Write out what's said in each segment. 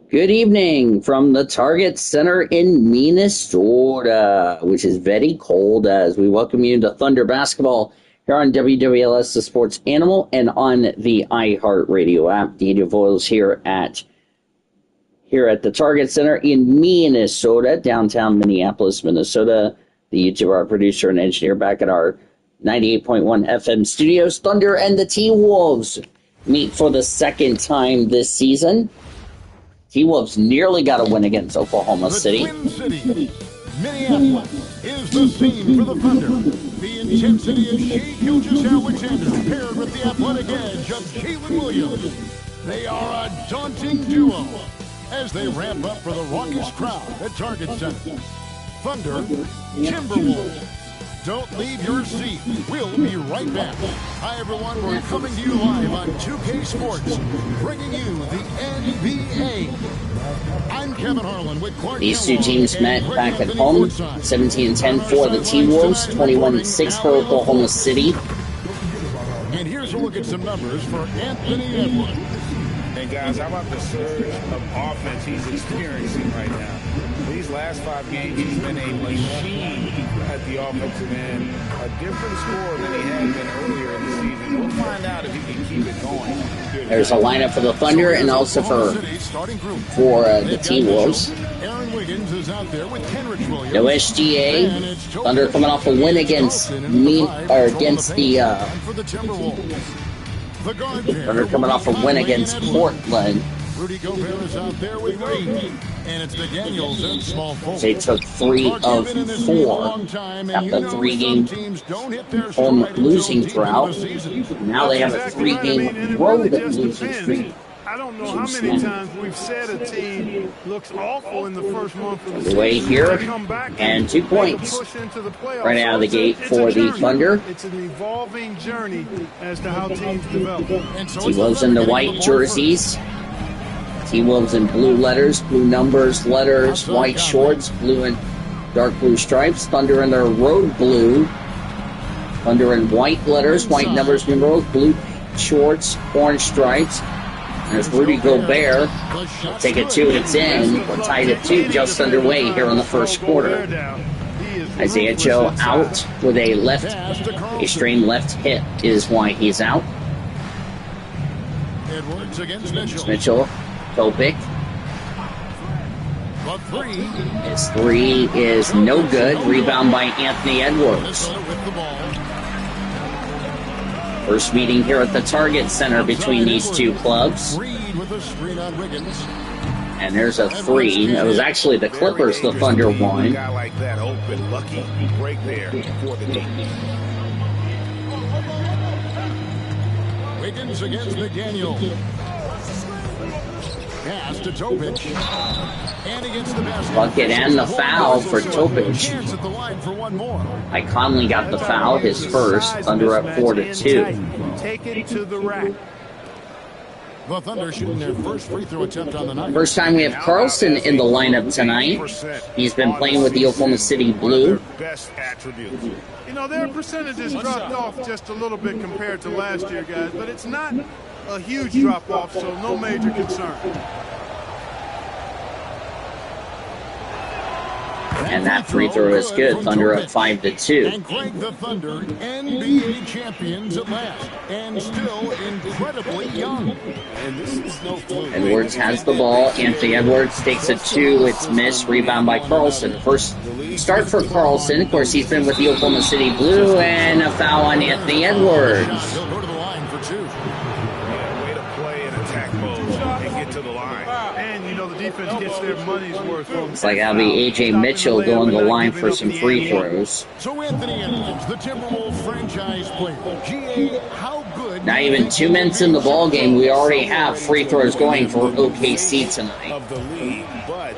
Good evening from the Target Center in Minnesota, which is very cold, as we welcome you to Thunder Basketball here on WWLS, the Sports Animal, and on the iHeartRadio app. Daniel Voiles here at the Target Center in Minnesota, downtown Minneapolis, Minnesota. The YouTuber, producer, and engineer back at our 98.1 FM studios. Thunder and the T-Wolves meet for the second time this season. T-Wolves nearly got a win against Oklahoma City. Twin Cities, Minneapolis is the scene for the Thunder. The intensity of Shai Gilgeous-Alexander paired with the athletic edge of Jalen Williams. They are a daunting duo as they ramp up for the raucous crowd at Target Center. Thunder, Timberwolves. Don't leave your seat. We'll be right back. Hi, everyone. We're coming to you live on 2K Sports, bringing you the NBA. I'm Kevin Harlan with Clark. These two teams met back at home, 17-10 for the T-Wolves, 21-6 for Oklahoma City. And here's a look at some numbers for Anthony Edwards. And guys, how about the surge of offense he's experiencing right now? These last 5 games, he's been a machine at the offensive end. A different score than he had been earlier in the season. We'll find out if he can keep it going. There's a lineup for the Thunder and also for the T-Wolves. No SGA. Thunder coming off a win against Thunder coming off a win against Portland. Rudy Gobert is out there with Reed, and it's McDaniels in small forward. They took 3 of 4 after the 3-game home losing drought. Now they have a 3-game road losing streak. I don't know how many times we've said a team looks awful in the first month of the season. Way here, and 2 points right out of the gate for the Thunder. It's an evolving journey as to how teams develop. T-Wolves in the white jerseys. T-Wolves in blue letters, blue numbers, letters, white shorts, blue and dark blue stripes. Thunder in their road blue. Thunder in white letters, white numbers, numerals, blue shorts, orange stripes. There's Rudy Gobert. Take it 2, it's in. We're tied at 2, just underway here in the first quarter. Isaiah Joe out with a strained left hip is why he's out. Edwards against Mitchell. Topic. His 3 is no good. Rebound by Anthony Edwards. First meeting here at the Target Center between these two clubs. And there's a 3. It was actually the Clippers the Thunder won. Wiggins against McDaniel. Pass to Topic. And against the basket. Bucket and the foul for Topic. Conley got the foul, his first. Thunder up 4-2. Take it to the rack. The Thunder shooting their first free throw attempt on the night. First time we have Carlson in the lineup tonight. He's been playing with the Oklahoma City Blue. You know, their percentages dropped off just a little bit compared to last year, guys, but it's not a huge drop-off, so no major concern. And that free throw is good. Thunder up 5-2. And Greg, the Thunder, NBA champions at last, and still incredibly young. And this is no fluke. Edwards has the ball. Anthony Edwards takes a 2. It's missed. Rebound by Carlson. First start for Carlson. Of course, he's been with the Oklahoma City Blue, and a foul on Anthony Edwards. He'll go to the line for 2. Way to play in attack mode and get to the line. And, you know, the defense gets their money's worth. Looks like that'll be A.J. Mitchell going to the line for some free throws. So Anthony Edwards, the Timberwolves franchise player. GA, how good. Not even 2 minutes in the ball game, we already have free throws going for OKC tonight. Of the league, but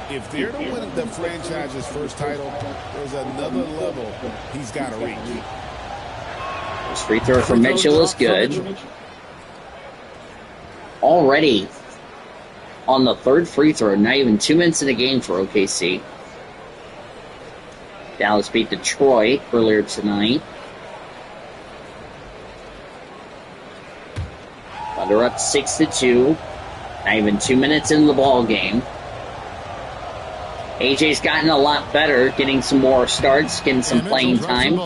if they're to win the franchise's first title, there's another level he's got to reach. This free throw from Mitchell is good. Already on the 3rd free throw, not even 2 minutes in the game for OKC. Dallas beat Detroit earlier tonight. Thunder up 6-2. Not even 2 minutes into the ball game. AJ's gotten a lot better, getting some more starts, getting some playing time.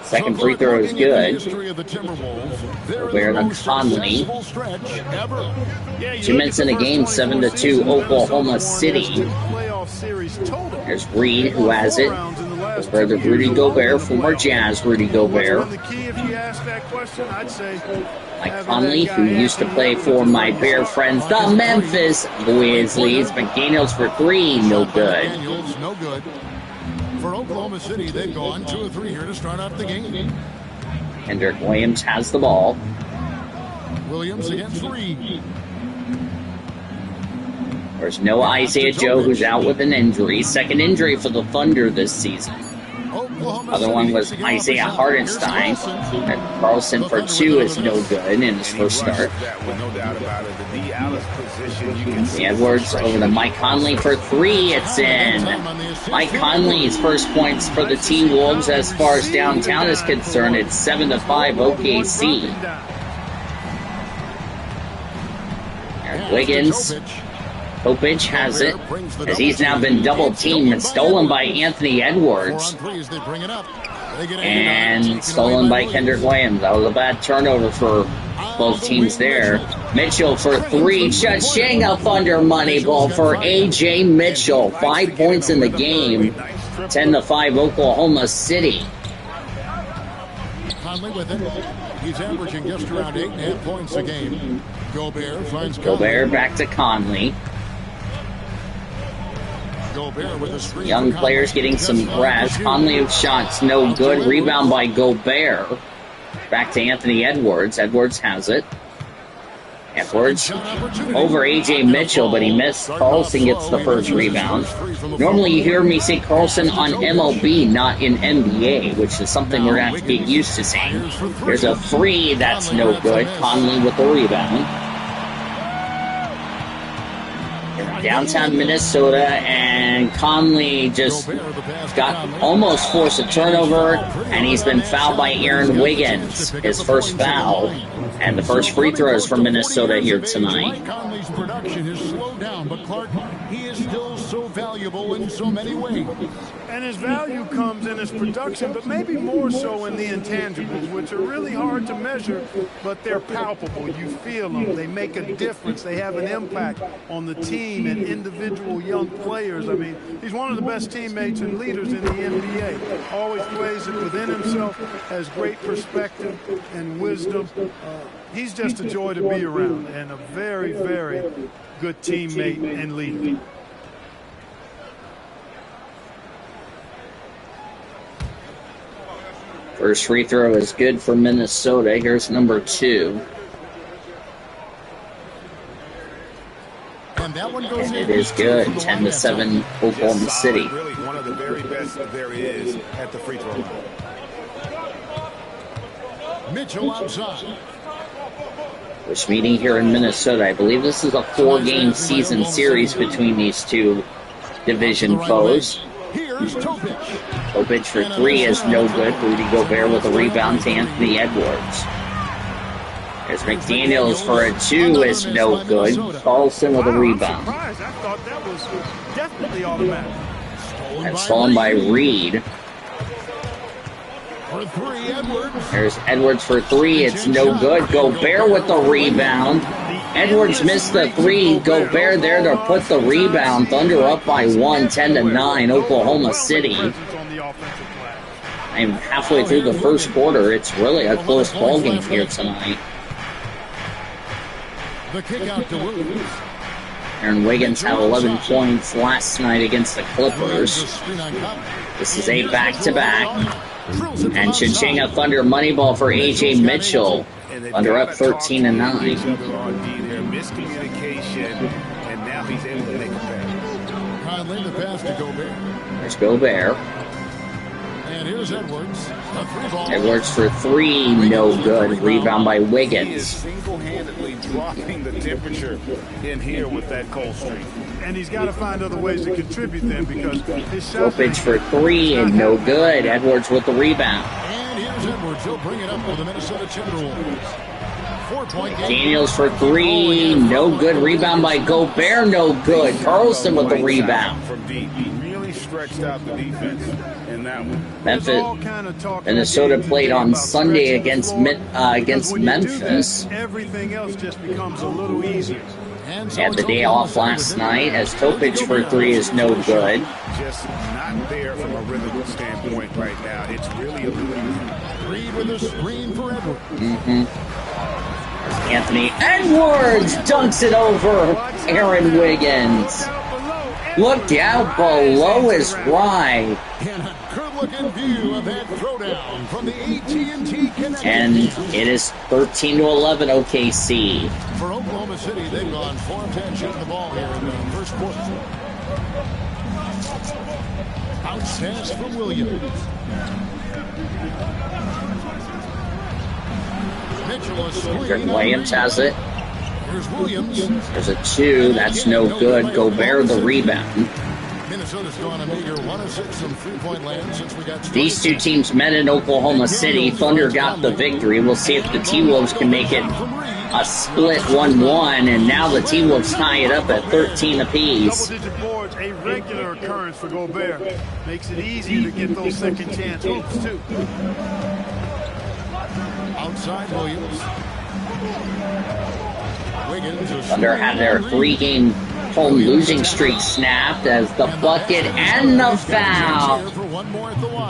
Second free throw is good. Gobert to Conley. 2 minutes in the game, 7-2, Oklahoma City. There's Reed, who has it. Gobert to Rudy Gobert, former Jazz Rudy Gobert. Mike Conley, who used to play for my Bear friends, the Memphis Grizzlies. McDaniels for three, no good. No good. For Oklahoma City, they've gone 2 of 3 here to start out the game. Kendrick Williams has the ball. Williams against Reed. There's no Isaiah Joe, who's out with an injury. Second injury for the Thunder this season. Other one was Isaiah Hartenstein. Carlson for 2 is no good in his first start. Edwards over to Mike Conley for 3. It's in. Mike Conley's first points for the T-Wolves as far as downtown is concerned. It's 7-5 OKC. Eric Wiggins. Topic has it, as he's now been double-teamed and stolen by Anthony Edwards. And stolen by Kendrick Williams. That was a bad turnover for both teams there. Mitchell for 3. Cha-ching, a Thunder money ball for A.J. Mitchell. 5 points in the game. 10-5 Oklahoma City. Conley with it. He's averaging just around 8.5 points a game. Gobert finds Gobert back to Conley. Young players getting some rest. Conley shots no good. Rebound by Gobert. Back to Anthony Edwards. Edwards has it. Edwards over A.J. Mitchell, but he missed. Carlson gets the first rebound. Normally you hear me say Carlson on MLB, not in NBA, which is something we're going to have to get used to saying. There's a 3 that's no good. Conley with the rebound. Downtown Minnesota, and Conley just almost forced a turnover, and he's been fouled by Aaron Wiggins, his first foul, and the first free throws for Minnesota here tonight. Conley's production has slowed down, but Clark, he is still so valuable in so many ways. And his value comes in his production, but maybe more so in the intangibles, which are really hard to measure, but they're palpable. You feel them. They make a difference. They have an impact on the team and individual young players. I mean, he's one of the best teammates and leaders in the NBA. Always plays it within himself, has great perspective and wisdom. He's just a joy to be around and a very, very good teammate and leader. First free throw is good for Minnesota. Here's number 2. And that one goes in. It is good. 10-7 Oklahoma City. Really one of the very best there is at the free throw line. Mitchell outside. Which meeting here in Minnesota. I believe this is a 4-game season series between these two division foes. Here's Topic. Topic for 3 is no good. Rudy Gobert with a rebound to Anthony Edwards. There's McDaniels for a 2 is no good. Carlson with a rebound. I thought that was definitely automatic. And stolen by Reed. For 3, Edwards. There's Edwards for 3. It's no good. Gobert with the rebound. Edwards missed the 3. Gobert there to put the rebound. Thunder up by 1, 10-9, Oklahoma City. I'm halfway through the first quarter. It's really a close ball game here tonight. The kick out to Williams. Aaron Wiggins had 11 points last night against the Clippers. This is a back-to-back. And Cha-ching, a Thunder money ball for A.J. Mitchell. Thunder up 13-9. Miscommunication, and now he's able to make a pass. Conley, the pass to Gobert. There's Gobert. And here's Edwards. A 3 ball. Edwards for 3, no good. Rebound by Wiggins. He is single-handedly dropping the temperature in here with that cold streak. And he's got to find other ways to contribute then, because his shot... Topic for 3 and no good. Edwards with the rebound. And here's Edwards. He'll bring it up for the Minnesota Timberwolves. 4 4-point game. Daniels for three, no good. Rebound by Gobert, no good. Carlson with the rebound. From deep. He really stretched out the defense in that one. Minnesota played on Sunday against Memphis. Everything else just becomes a little easier. Had the day off last night as Topic for three is no good. Just not there from a rhythm standpoint right now. It's really a illusion. Reed with a screen for Edwards. Anthony Edwards dunks it over Aaron Wiggins. Look out below is right. And a good-looking view of that throwdown from the AT&T connection. And it is 13-11 OKC. For Oklahoma City, they've gone 4 of 10 shooting the ball here in the first quarter. Bounce pass from Williams. Mitchell a screen. Williams has it. Here's Williams. There's a two. That's no good. Gobert the rebound. Minnesota's gone a meager 1 of 6 from three-point land since we got started. These two teams met in Oklahoma City. Thunder got the victory. We'll see if the T-Wolves can make it a split 1-1. And now the T-Wolves tie it up at 13 apiece. Double-digit boards, a regular occurrence for Gobert. Makes it easier to get those second-chance hoops, too. Outside Williams. Wiggins. Thunder had their 3-game home losing streak snapped as the bucket and the foul.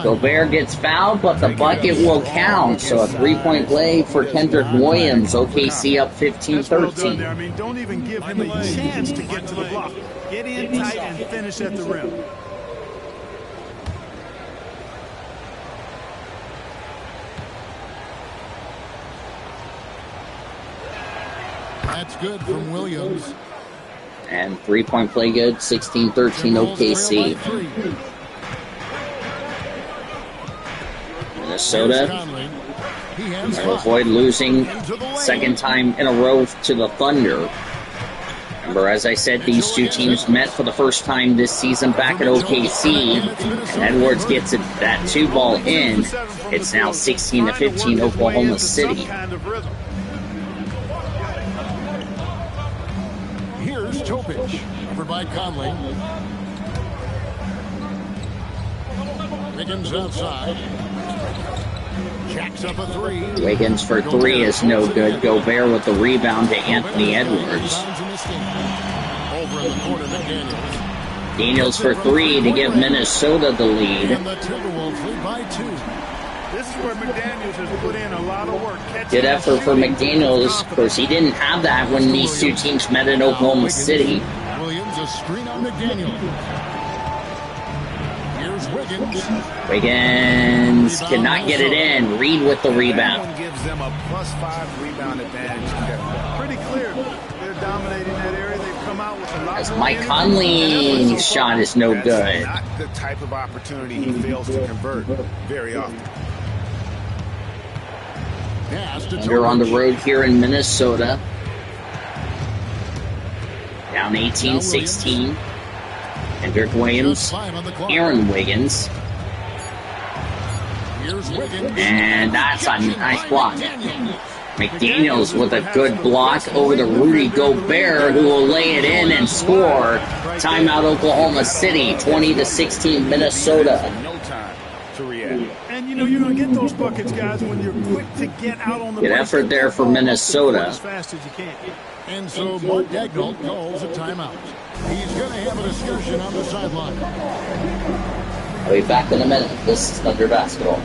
Gobert gets fouled, but the bucket will count. So a 3-point play for Kendrick Williams. OKC up 15-13. I mean, don't even give him a chance to get to the block. Get in tight and finish at the rim. That's good from Williams. And 3-point play good, 16-13 OKC. Minnesota will avoid losing second time in a row to the Thunder. Remember, as I said, these two teams met for the first time this season back at OKC. And Edwards gets that 2-ball in. It's now 16-15 Oklahoma City. Topic over by Conley. Wiggins outside. Jacks up a 3. Wiggins for 3 is no good. Gobert with the rebound to Anthony Edwards. Over in the corner, McDaniels. Daniels for 3 to give Minnesota the lead. And the Timberwolves lead by 2. This is where McDaniels has put in a lot of work. Good effort for McDaniels. Of course, he didn't have that when these two teams met in Oklahoma City. Williams a screen on McDaniels. Here's Wiggins. Wiggins cannot get it in. Reed with the rebound. That one gives them a +5 rebound advantage. Pretty clear. They're dominating that area. They've come out with a lot. As Mike Conley's shot is no good. Not the type of opportunity he fails to convert very often. Thunder on the road here in Minnesota. Down 18-16. Kendrick Williams, Aaron Wiggins. And that's a nice block. McDaniels with a good block over to Rudy Gobert, who will lay it in and score. Timeout Oklahoma City, 20-16 Minnesota. No time to react. And you know you're going to get those buckets, guys, when you're quick to get out on the Good effort there for Minnesota. As fast as you can. And so Mark Daigneault calls a timeout. He's going to have an excursion on the sideline. I'll be back in a minute. This is Thunder Basketball.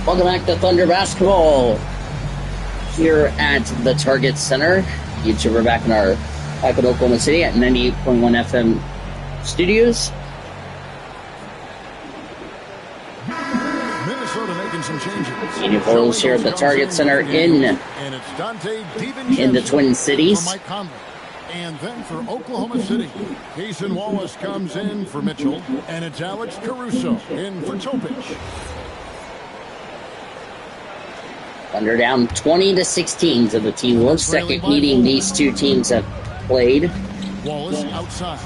Welcome back to Thunder Basketball here at the Target Center. YouTube, we're back in Oklahoma City at 98.1 FM studios. Minnesota making some changes. Uniforms here at the Target Center in the Twin Cities. And then for Oklahoma City, Jason Wallace comes in for Mitchell, and it's Alex Caruso in for Topic. Thunder down 20-16 to the T-Wolves. Second meeting these two teams have played. Wallace outside.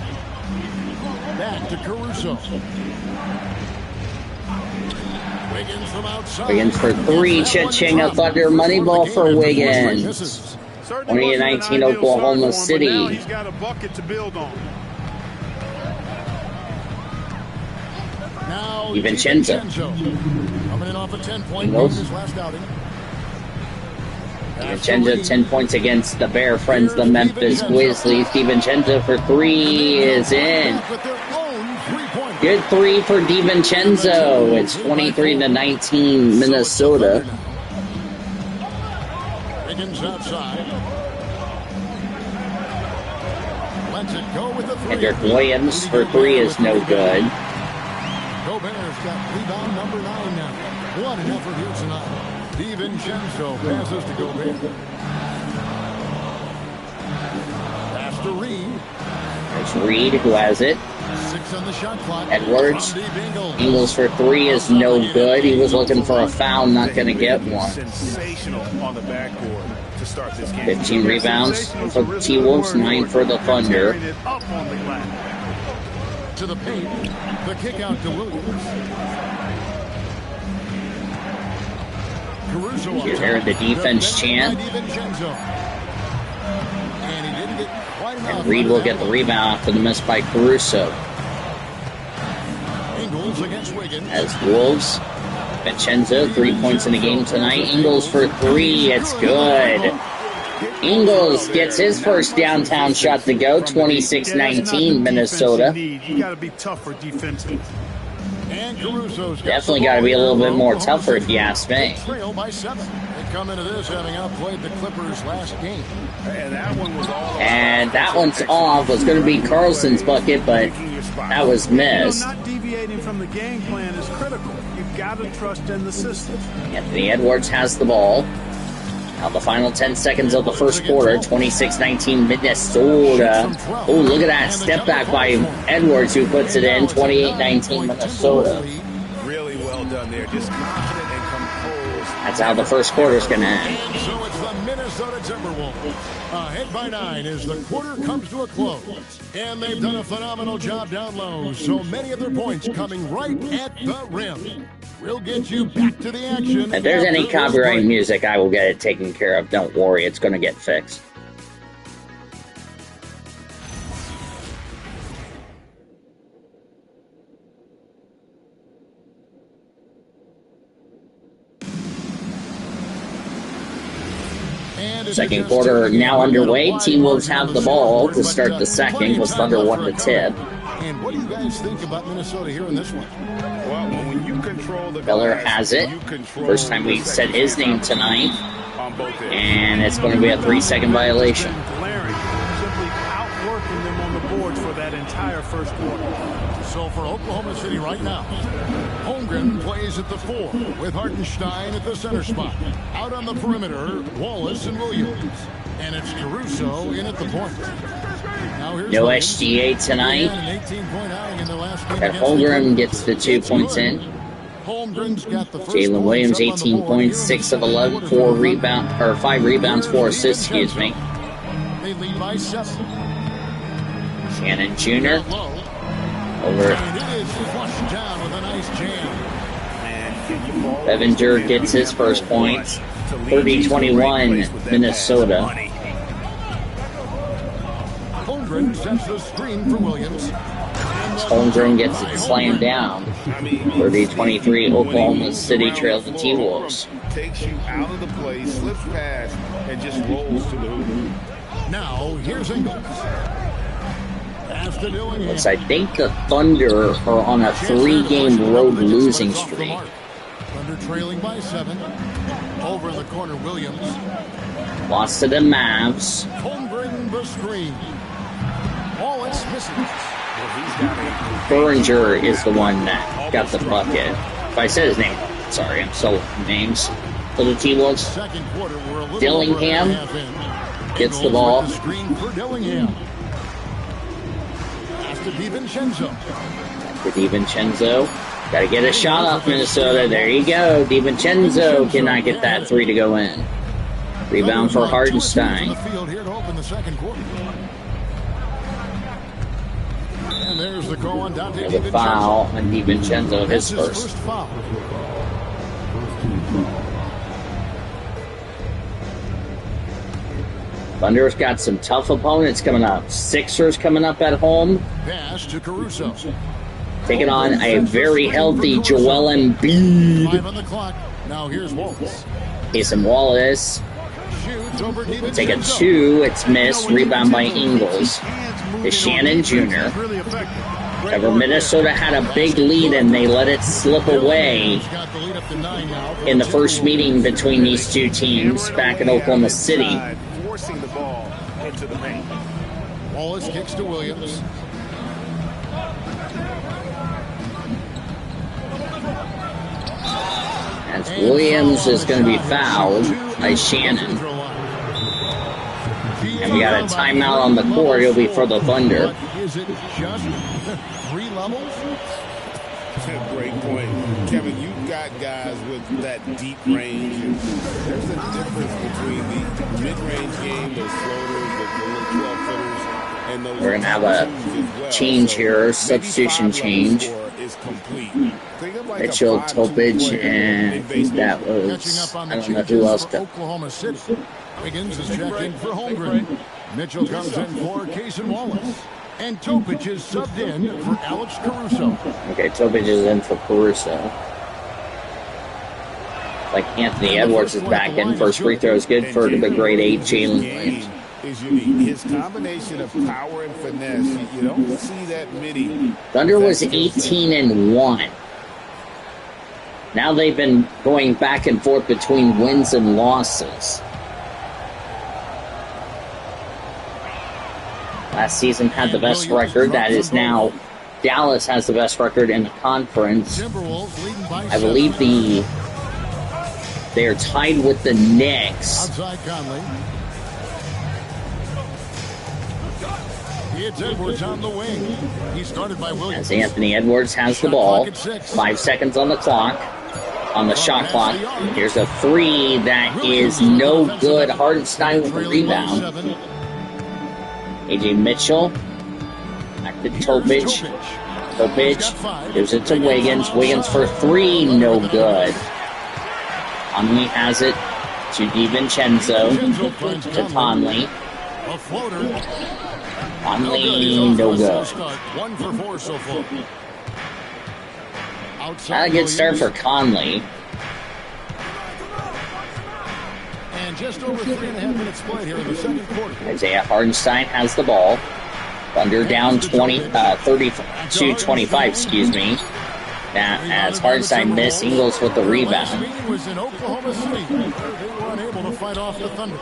Back to Caruso. Wiggins from outside. Wiggins for three. Cha-ching, a Thunder money ball for Wiggins. 20-19 Oklahoma City. He's got a bucket to build on. Now DiVincenzo. Coming in off a 10-point game his last outing. DiVincenzo 10 points against the Bear Friends, the Memphis Grizzlies. DiVincenzo for three is in. Good three for DiVincenzo. It's 23-19 Minnesota. Wiggins outside. Lets it go with the three. Kendrick Williams for three is no good. Gobert's got rebound number 9 now. What an effort here tonight. DiVincenzo passes to Gobert. Pass to Reed. There's Reed who has it. 6 on the shot clock. Edwards. Ingles for three is no good. He was looking for a foul, not going to get one. Sensational on the backboard to start this game. 15 rebounds for the T-Wolves, 9 for the Thunder. To the paint. The kick out to Williams. Caruso You heard the defense chant. And Reed will get the rebound after the miss by Caruso. Ingles against Wiggins. As Wolves, Vincenzo, 3 points in the game tonight. Ingles for three, it's good. Ingles gets his first downtown shot to go, 26-19 Minnesota. You got to be tougher defensively. And Caruso's Definitely got to be a little bit more tougher if you ask me. Trail by 7. They come into this having outplayed the Clippers last game. And that one was all. And that one's off. Was going to be Carlson's bucket, but that was missed. Not deviating from the game plan is critical. You've got to trust in the system. Anthony Edwards has the ball. Now the final 10 seconds of the first quarter, 26-19 Minnesota. Oh, look at that step back by Edwards who puts it in, 28-19 Minnesota. Really well done there, just confident and composed. That's how the first quarter's going to end. And so it's the Minnesota Timberwolves. Ahead by 9 as the quarter comes to a close. And they've done a phenomenal job down low, so many of their points coming right at the rim. We'll get you back to the action. If there's any copyright music, I will get it taken care of. Don't worry, it's going to get fixed. Second quarter now underway. T-Wolves have the ball to start the second because Thunder won the tip. And what do you guys think about Minnesota here in this one? Well, when you control the Miller glass, has it. you control First time we said his name tonight. on both ends. And it's going to be a 3-second violation. Glaring, simply outworking them on the boards for that entire first quarter. So for Oklahoma City right now, Holmgren plays at the 4 with Hartenstein at the center spot. Out on the perimeter, Wallace and Williams. And it's Caruso in at the point. Now here's No Williams. SGA tonight. An 18-point outing in the last game That against the Holmgren Clippers. gets the 2 points in. Holmgren's got the first Jalen Williams, points up on the 18 board points, here in 6 the of 11, second quarter. 5 rebounds, 4 assists, excuse me. They lead by 7. Shannon Jr. Low. over And it is flushed down with a nice jam. Bevinger gets his first points. 30-21 Minnesota. Holmgren sets the screen for Williams. Holmgren gets it slammed down. 30-23 Oklahoma City trails the T-Wolves. Takes you out of the play, slips past, and just rolls to the hoop. Now, here's Ingles. Pass to Dillingham. I think the Thunder are on a 3-game road losing streak. The Thunder trailing by 7. Over in the corner, Williams. Lost to the Mavs. Holmgren the screen. Wallace misses. Berringer is the one that got the bucket. If I said his name, sorry, I'm so names. For the T-Wolves. Second quarter, we're a little Dillingham over a half in. gets the ball. The screen for Dillingham. Pass to DiVincenzo. For DiVincenzo. Got to get a shot off Minnesota. There you go. DiVincenzo cannot get that three to go in. Rebound for Hardenstein. And there's the call on Dante And the foul on DiVincenzo, his first. foul. Thunder's got some tough opponents coming up. Sixers coming up at home. Pass to Caruso. Taking on a very healthy Joel Embiid. 5 on the clock. Now here's Wallace. Jason Wallace. Shoots over DiVincenzo. Take a two. It's missed. Rebound by Ingles. To Shannon Jr. Ever Minnesota had a big lead and they let it slip away in the first meeting between these two teams back in Oklahoma City. Forcing the ball into the paint. Wallace kicks to Williams. As Williams is going to be fouled by Shannon. And we got a timeout on the court. It'll be for the Thunder. Is it just 3 levels? Great point. Kevin, you've got guys with that deep range. There's a difference between the mid-range game, those floaters, the little 12-footers, and those. We're going to have a change here, substitution change. Mitchell, Topage, and that was, I don't know who else. Oklahoma City. Wiggins is checked in for Holmgren. Mitchell comes in for Casey Wallace. And Topage is subbed in for Alex Caruso. Okay, Topage is in for Caruso. Like Anthony Edwards is back in. First free throw is good for the grade 8 Jalen Williams. Is unique. His combination of power and finesse, you don't see that many. Thunder was 18-1. Now they've been going back and forth between wins and losses. Last season had the best record. That is now Dallas has the best record in the conference. I believe they are tied with the Knicks. Outside Conley. It's Edwards on the wing. He started by Williams. As Anthony Edwards has the ball. 5 seconds on the clock. On the shot clock. Here's a three that is no good. Hardenstein with a rebound. AJ Mitchell. Back to Topage. Topage gives it to Wiggins. Wiggins for three. No good. Conley has it to DiVincenzo. To Conley. A floater. Conley, no good. 1 for 4 so far. Not a good start for Conley. And just over 3.5 minutes played here in the second quarter. Isaiah Hardenstein has the ball. Thunder down 32-25, excuse me. Now, as Hardenstein missed, Ingles with the rebound. Was in Oklahoma City. They were unable to fight off the Thunder.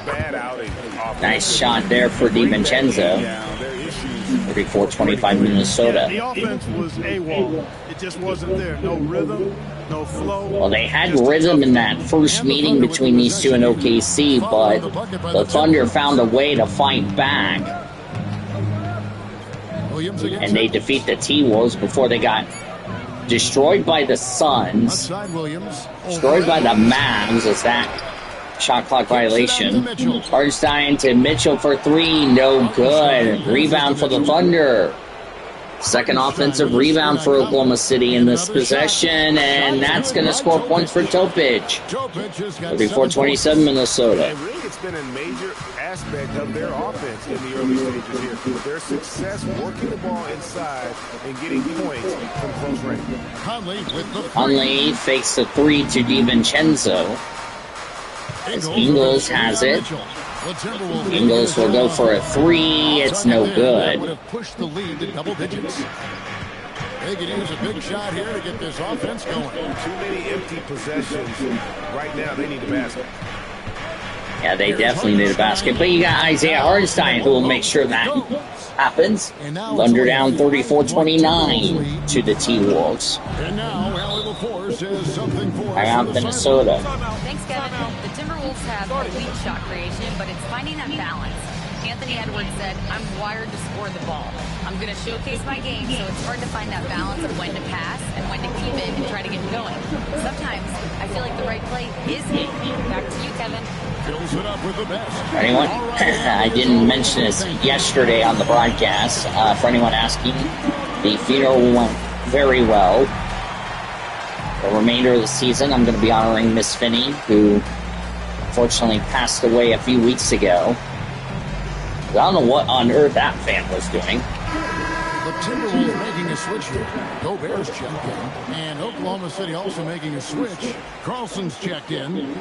Bad outing. Nice shot there for DiVincenzo. 34-25 Minnesota. The offense was AWOL. It just wasn't there. No rhythm, no flow. Well, they had rhythm in that first meeting between these two in OKC, but the Thunder found a way to fight back. And they defeat the T-Wolves before they got destroyed by the Suns. Destroyed by the Mavs as that shot clock violation. Hardenstein to Mitchell for three. No good. Rebound for the Thunder. Second offensive rebound for Oklahoma City in this possession, and that's going to score points for Topage. 34-27 Minnesota. And really, it's been a major aspect of their offense in the early stages here. Their success working the ball inside and getting points from close range. Conley fakes the three to DiVincenzo. As Ingles has it. Ingles will go for a three. It's no good. They could use a big shot here to get this offense going. Too many empty possessions. Right now, they need a basket. Yeah, they definitely need a basket. But you got Isaiah Hartenstein who will make sure that happens. Thunder down 34-29 to the T-Wolves. And now, Allie LaForce says something for Hang on, Minnesota. Thanks, Kevin. The Timberwolves have elite shot creation, but it's finding that balance. Anthony Edwards said, I'm wired to score the ball. I'm going to showcase my game, so it's hard to find that balance of when to pass and when to keep it and try to get going. Sometimes I feel like the right play is it. Back to you, Kevin. Fills it up with the best. For anyone, I didn't mention this yesterday on the broadcast. For anyone asking, the funeral went very well. The remainder of the season, I'm going to be honoring Miss Finney, who unfortunately passed away a few weeks ago. I don't know what on earth that fan was doing. The Timberwolves making a switch here. Gobert's checked in. And Oklahoma City also making a switch. Carlson's checked in.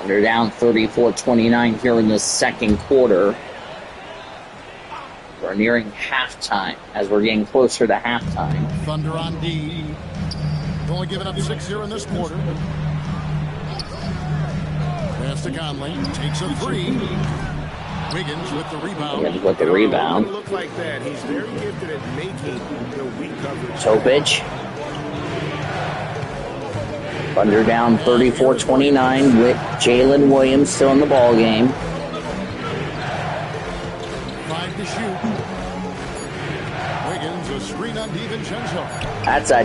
They're down 34-29 here in the second quarter. We're nearing halftime as we're getting closer to halftime. Thunder on D. Only giving up 6 here in this quarter. Pass to Conley. Takes a 3. Wiggins with the rebound. Wiggins with the rebound. Look like that. He's very gifted at making the weak coverage. Topic. Thunder down 34-29 with Jalen Williams still in the ball game. 5 to shoot. Wiggins, a screen on DiVincenzo. That's a...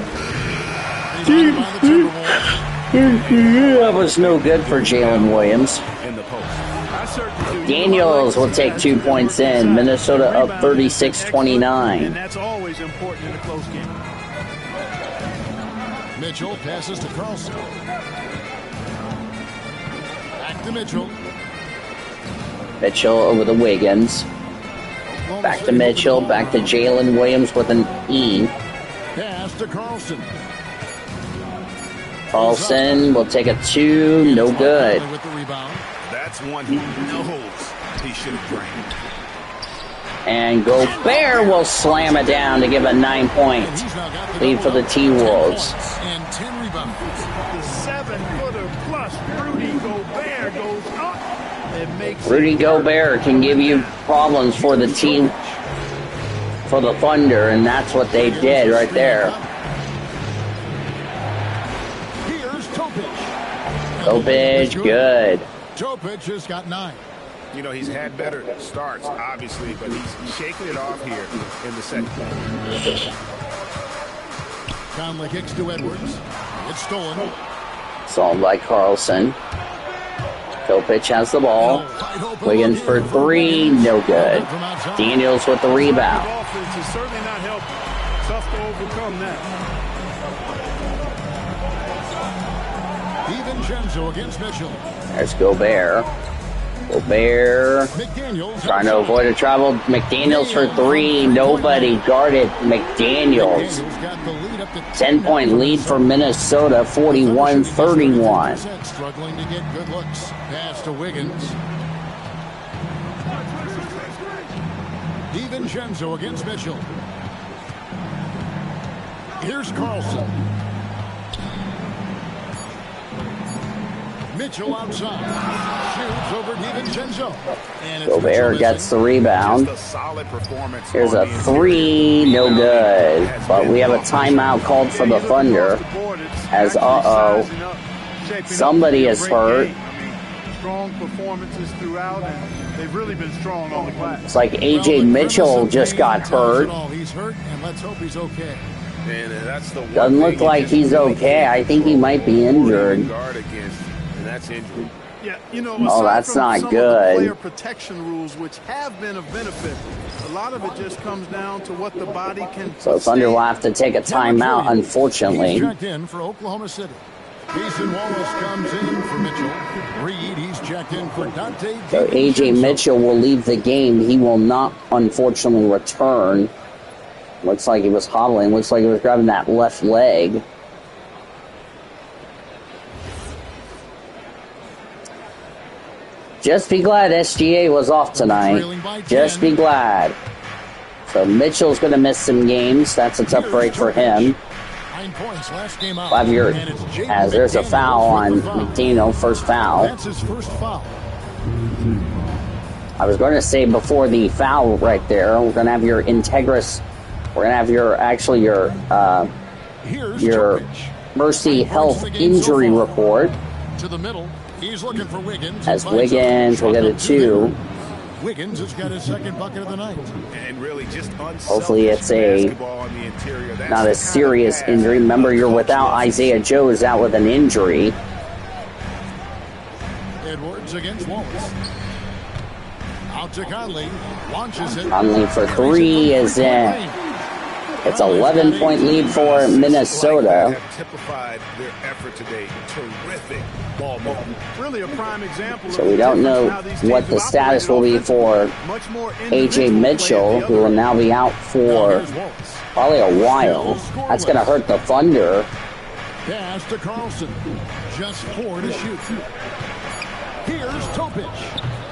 That was no good for Jalen Williams. In the post. Daniels will take 2 points in. Minnesota up 36-29. And that's always important in a close game. Mitchell passes to Carlson. Back to Mitchell. Mitchell over the Wiggins. Back to Mitchell. Back to Jalen Williams with an E. Pass to Carlson. Carlson will take a 2. No good. With the rebound. That's one he knows he should have drained. And Gobert will slam it down to give a 9-point lead for the T-Wolves. And 10 rebounds. The 7-footer plus Rudy Gobert goes up. It makes Rudy Gobert can give you problems for the team, for the Thunder, and that's what they did right there. Here's Topic. Topic, good. Topic has got 9. You know, he's had better starts, obviously, but he's shaking it off here in the second. Conley kicks to Edwards. It's stolen. Sold by Carlson. Topic has the ball. Wiggins for 3, no good. Daniels with the rebound. The offense is certainly not helping. Tough to overcome that. DiVincenzo against Mitchell. There's Gobert. Gobert trying to avoid a travel. McDaniels for 3. Nobody guarded McDaniels. 10-point lead for Minnesota, 41-31. Struggling to get good looks. Pass to Wiggins. DiVincenzo against Mitchell. Here's Carlson. Mitchell outside. Shoots over DiVincenzo. Gobert gets the rebound. Here's a 3, no good. But we have a timeout called for the Thunder. As, somebody is hurt. Strong performances throughout, and they've really been strong on the glass. It's like A.J. Mitchell just got hurt. He's hurt, and let's hope he's okay. Doesn't look like he's okay. I think he might be injured. That's injury. Yeah, you know, oh, that's not some good. Of the player protection rules, which have been of benefit, a lot of it just comes down to what the body can. So Thunder will have to take a timeout, unfortunately. He's checked in for Oklahoma City. Mason Wallace comes in for Mitchell. Reed, he's checked in for Dante. So A.J. Mitchell will leave the game. He will not, unfortunately, return. Looks like he was hobbling. Looks like he was grabbing that left leg. Just be glad SGA was off tonight. Just be glad. So Mitchell's going to miss some games. That's a tough break for him. 9 points last game out. 5 years. As there's a foul on McDaniel, first foul. That's his first foul. I was going to say before the foul right there, we're going to have your Integris. We're going to have your Mercy Health injury report. To the middle. He's looking for Wiggins. As Wiggins will get a 2. Wiggins has got his second bucket of the night. And really just hopefully it's not a serious injury. Remember, you're without Isaiah Joe, is out with an injury. Edwards against Wallace. Out to Conley. Launches it. Conley for 3 is in. It's 11-point lead for Minnesota. Typified their effort today. Terrific ball movement. Really a prime example. So we don't know what the status will be for A.J. Mitchell, who will now be out for probably a while. That's going to hurt the Thunder. Pass to Carlson. Just 4 to shoot. Here's Topic.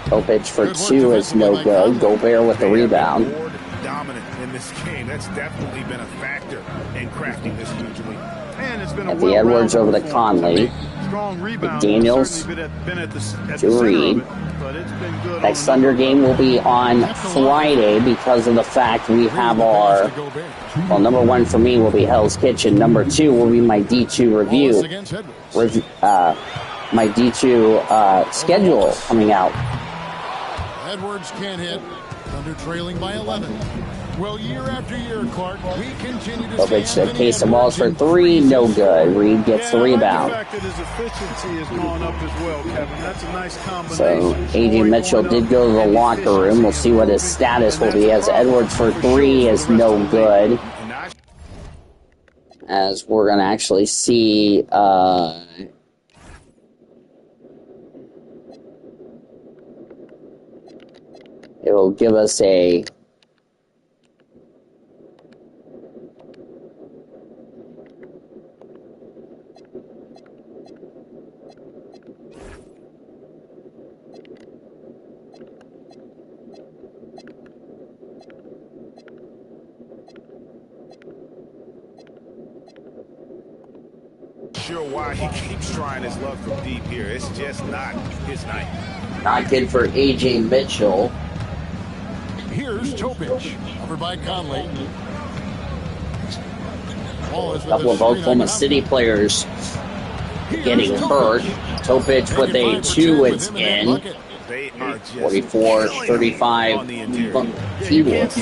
Topic for 2 is no good. Gobert with the rebound. Dominant in this game. That's definitely been a factor in crafting this huge lead. And it's been at the Edwards over the Conley. McDaniels to Reed. Next Thunder game will be on Friday because of the fact we have our, well, number 1 for me will be Hell's Kitchen. Number 2 will be my D2 review. My D2 schedule coming out. Edwards can't hit. Thunder trailing by 11. Well, year after year, Clark, we continue to see a case of balls for 3, no good. Reed gets the rebound. His efficiency has gone up as well, Kevin. That's a nice combination. So A.J. Mitchell did go to the locker room. We'll see what his status will be, as Edwards for 3 is no good. As we're going to actually see it will give us a sure why he keeps trying his luck from deep here. It's just not his night. Not good for A.J. Mitchell. Here's Topic, covered by Conley. A couple of Oklahoma City players getting hurt. Topic with a 2, it's in. 44-35 T-Wolves.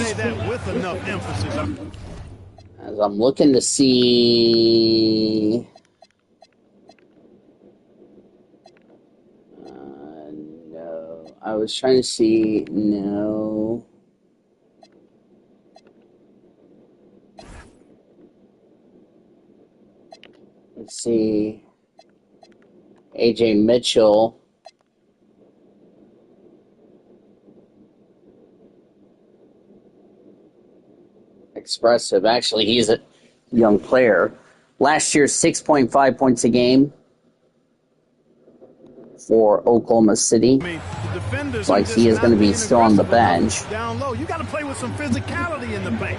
As I'm looking to see... no. I was trying to see... no... Let's see. A.J. Mitchell. Expressive. Actually, he's a young player. Last year, 6.5 points a game for Oklahoma City. Looks like he is going to be still on the bench. Down low. You got to play with some physicality in the paint.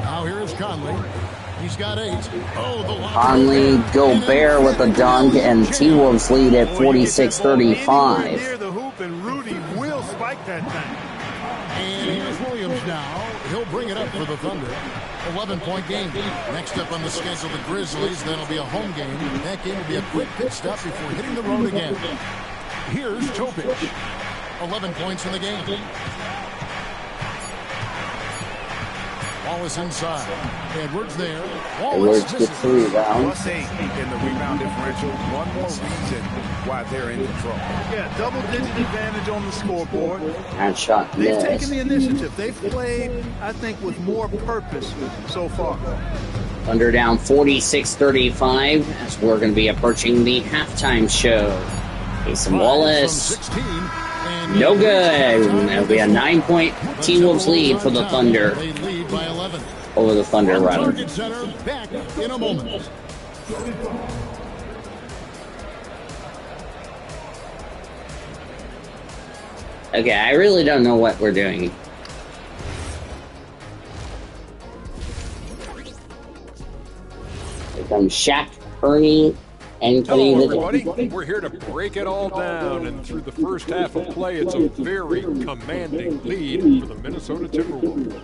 Now here's Conley. He's got 8. Conley, Gobert with a dunk, and T-Wolves lead at 46-35. Near the hoop, and Rudy will spike that thing. And here's Williams now. He'll bring it up for the Thunder. 11-point game. Next up on the schedule, the Grizzlies. Then it'll be a home game. That game will be a quick pit stop before hitting the road again. Here's Topic. 11 points in the game. Wallace inside. Edwards there. Edwards gets the rebound. +8 in the rebound differential. One more reason why they're in control. Yeah, double-digit advantage on the scoreboard. And shot They've missed. taken the initiative. They've played, I think, with more purpose so far. Thunder down 46-35 as we're going to be approaching the halftime show. Jason Wallace. No good. That'll be a 9-point T-Wolves lead for the Thunder. Over the Thunder, rather. Back in a moment. Okay, I really don't know what we're doing. Here comes Shaq, Ernie, and Kenny Hello, the everybody. We're here to break it all down, and through the first half of play, it's a very commanding lead for the Minnesota Timberwolves.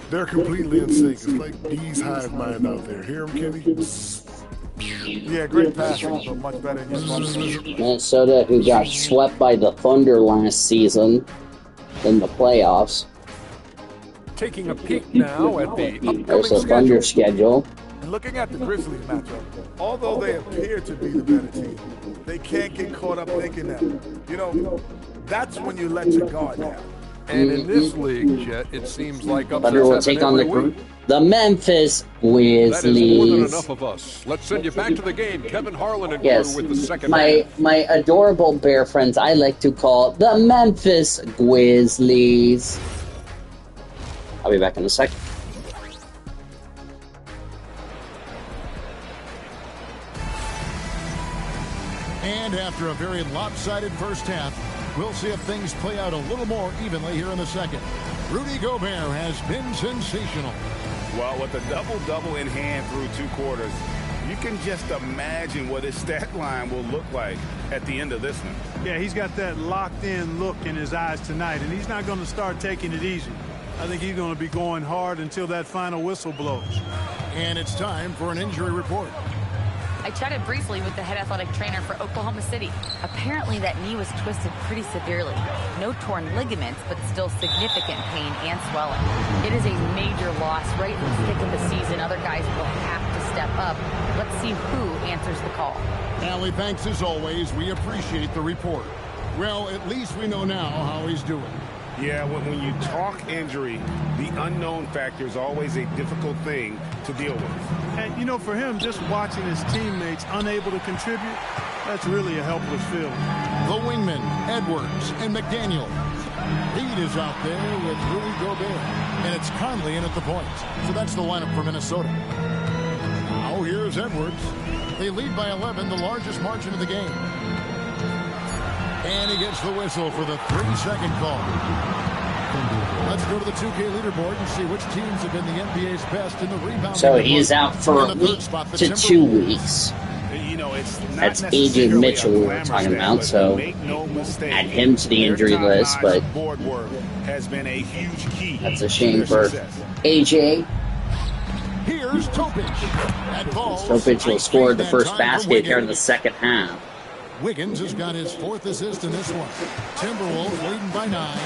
They're completely in sync. It's like bees hive mind out there. Hear them, Kenny? Yeah, great passing, but much better in your Minnesota, who got swept by the Thunder last season in the playoffs. Taking a peek now at the upcoming There's the Thunder schedule. And looking at the Grizzlies matchup, although they appear to be the better team, they can't get caught up thinking that. You know, that's when you let your guard down. And in this league, Jet, it seems like Thunder will take on the Memphis Grizzlies. That is more than enough of us. Let's send you back to the game. Kevin Harlan and Yes, crew with the second half. my adorable bear friends I like to call the Memphis Grizzlies. I'll be back in a second. And after a very lopsided first half, we'll see if things play out a little more evenly here in the second. Rudy Gobert has been sensational. Well, with a double-double in hand through 2 quarters, you can just imagine what his stat line will look like at the end of this one. Yeah, he's got that locked-in look in his eyes tonight, and he's not going to start taking it easy. I think he's going to be going hard until that final whistle blows. And it's time for an injury report. I chatted briefly with the head athletic trainer for Oklahoma City. Apparently that knee was twisted pretty severely. No torn ligaments, but still significant pain and swelling. It is a major loss right in the thick of the season. Other guys will have to step up. Let's see who answers the call. Allie, thanks as always. We appreciate the report. Well, at least we know now how he's doing. Yeah, when you talk injury, the unknown factor is always a difficult thing to deal with. And, you know, for him, just watching his teammates unable to contribute, that's really a helpless feeling. The wingmen, Edwards and McDaniel. Reed is out there with Rudy Gobert. And it's Conley in at the point. So that's the lineup for Minnesota. Now here's Edwards. They lead by 11, the largest margin of the game. And he gets the whistle for the 3-second call. Let's go to the 2K leaderboard and see which teams have been the NBA's best in the rebound. So he's out for a week to 2 weeks. You know, it's not That's AJ Mitchell we were talking about, so add him to the injury list, but has been a huge key. That's a shame for AJ. Here's Topic. Topic will score the first basket here in the second half. Wiggins has got his 4th assist in this one. Timberwolves leading by 9.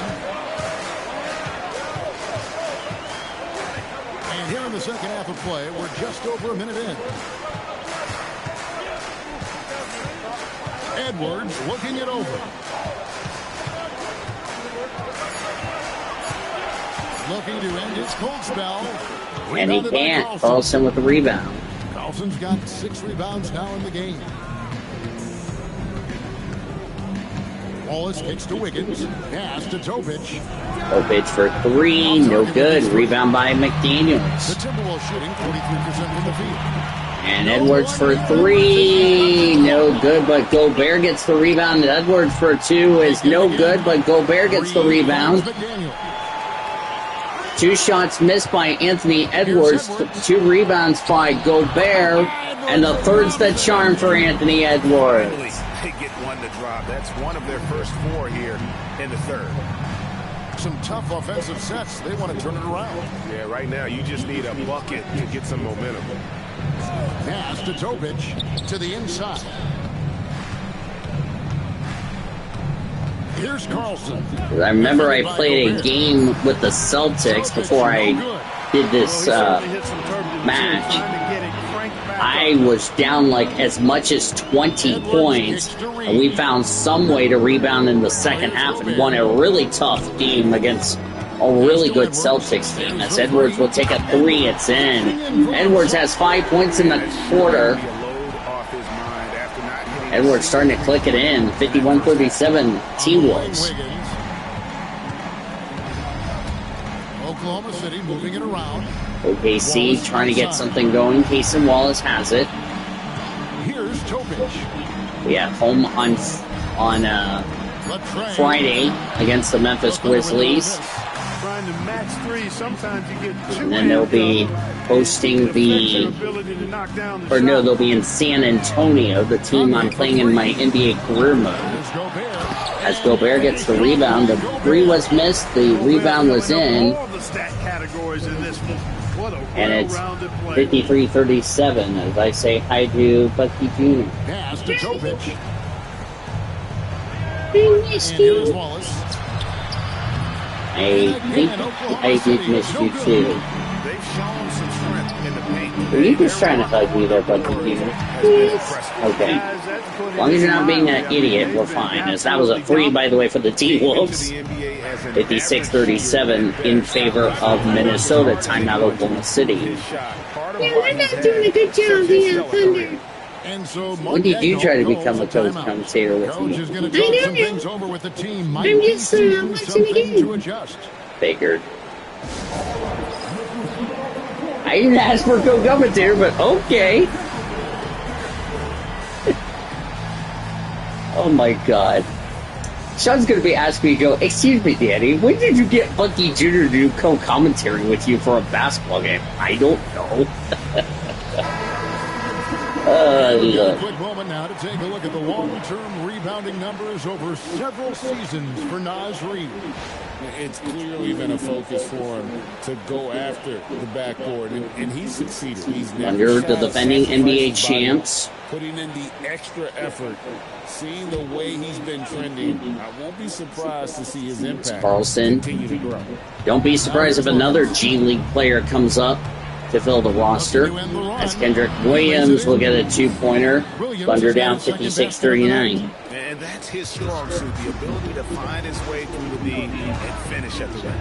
And here in the second half of play, we're just over a minute in. Edwards looking it over. Looking to end his cold spell. And he can't. Carlson with the rebound. Carlson's got 6 rebounds now in the game. Wallace kicks to Wiggins. Pass to Topic. Topic for 3. No good. Rebound by McDaniels. The Timberwolves shooting 43% from the field. And Edwards for 3. No good, but Gobert gets the rebound. Edwards for 2 is no good, but Gobert gets the rebound. 2 shots missed by Anthony Edwards. 2 rebounds by Gobert. And the third's the charm for Anthony Edwards. They get one to drop. That's one of their first 4 here in the third. Some tough offensive sets. They want to turn it around. Yeah, right now you just need a bucket to get some momentum. Pass to Topic to the inside. Here's Carlson. I remember I played a game with the Celtics before I did this match. I was down like as much as 20 points, and we found some way to rebound in the second half and won a really tough game against a really good Celtics team. As Edwards will take a 3, it's in. Edwards has 5 points in the quarter. Edwards starting to click it in. 51-37 T-Wolves. Oklahoma City moving it around. OKC trying to get something going. Cason Wallace has it. Here's Topic. We have home on Friday against the Memphis Grizzlies. Trying to match three, sometimes you get two. And then they'll be hosting they'll be in San Antonio, the team I'm playing in my NBA career mode. As Gobert gets the rebound, the three was missed, the rebound was in, and it's 53-37 as I say hi to Bucky Jr. Pass to Topic. Here's Wallace. I think I did miss you too. They've shown some strength in the paint. Were you just trying to hug me there, Bucky Jr.? Okay. As long as you're not being an idiot, we're fine. As that was a three, by the way, for the T-Wolves. 56-37 in favor of Minnesota. Timeout Oklahoma City. Yeah, we're not doing a good job, the Thunder. When did you try to become a coach commentator with me? I don't know. I'm just watching the game. Figured. I didn't ask for a co-commentator, but okay. Oh my god. Sean's going to be asking me to go, excuse me, Daddy, when did you get Bucky Jr. to do co-commentary with you for a basketball game? I don't know. A quick moment now to take a look at the long-term rebounding numbers over several seasons for Naz Reid. It's clearly been a focus for him to go after the backboard, and he's succeeded. He's under the defending NBA champs. Putting in the extra effort, seeing the way he's been trending, I won't be surprised to see his impact Carlson. continue to grow. Don't be surprised if another G League player comes up to fill the roster, as Kendrick Williams will get a two-pointer. Thunder down 56-39. And that's his strong suit, the ability to find his way through the lead and finish at the rim.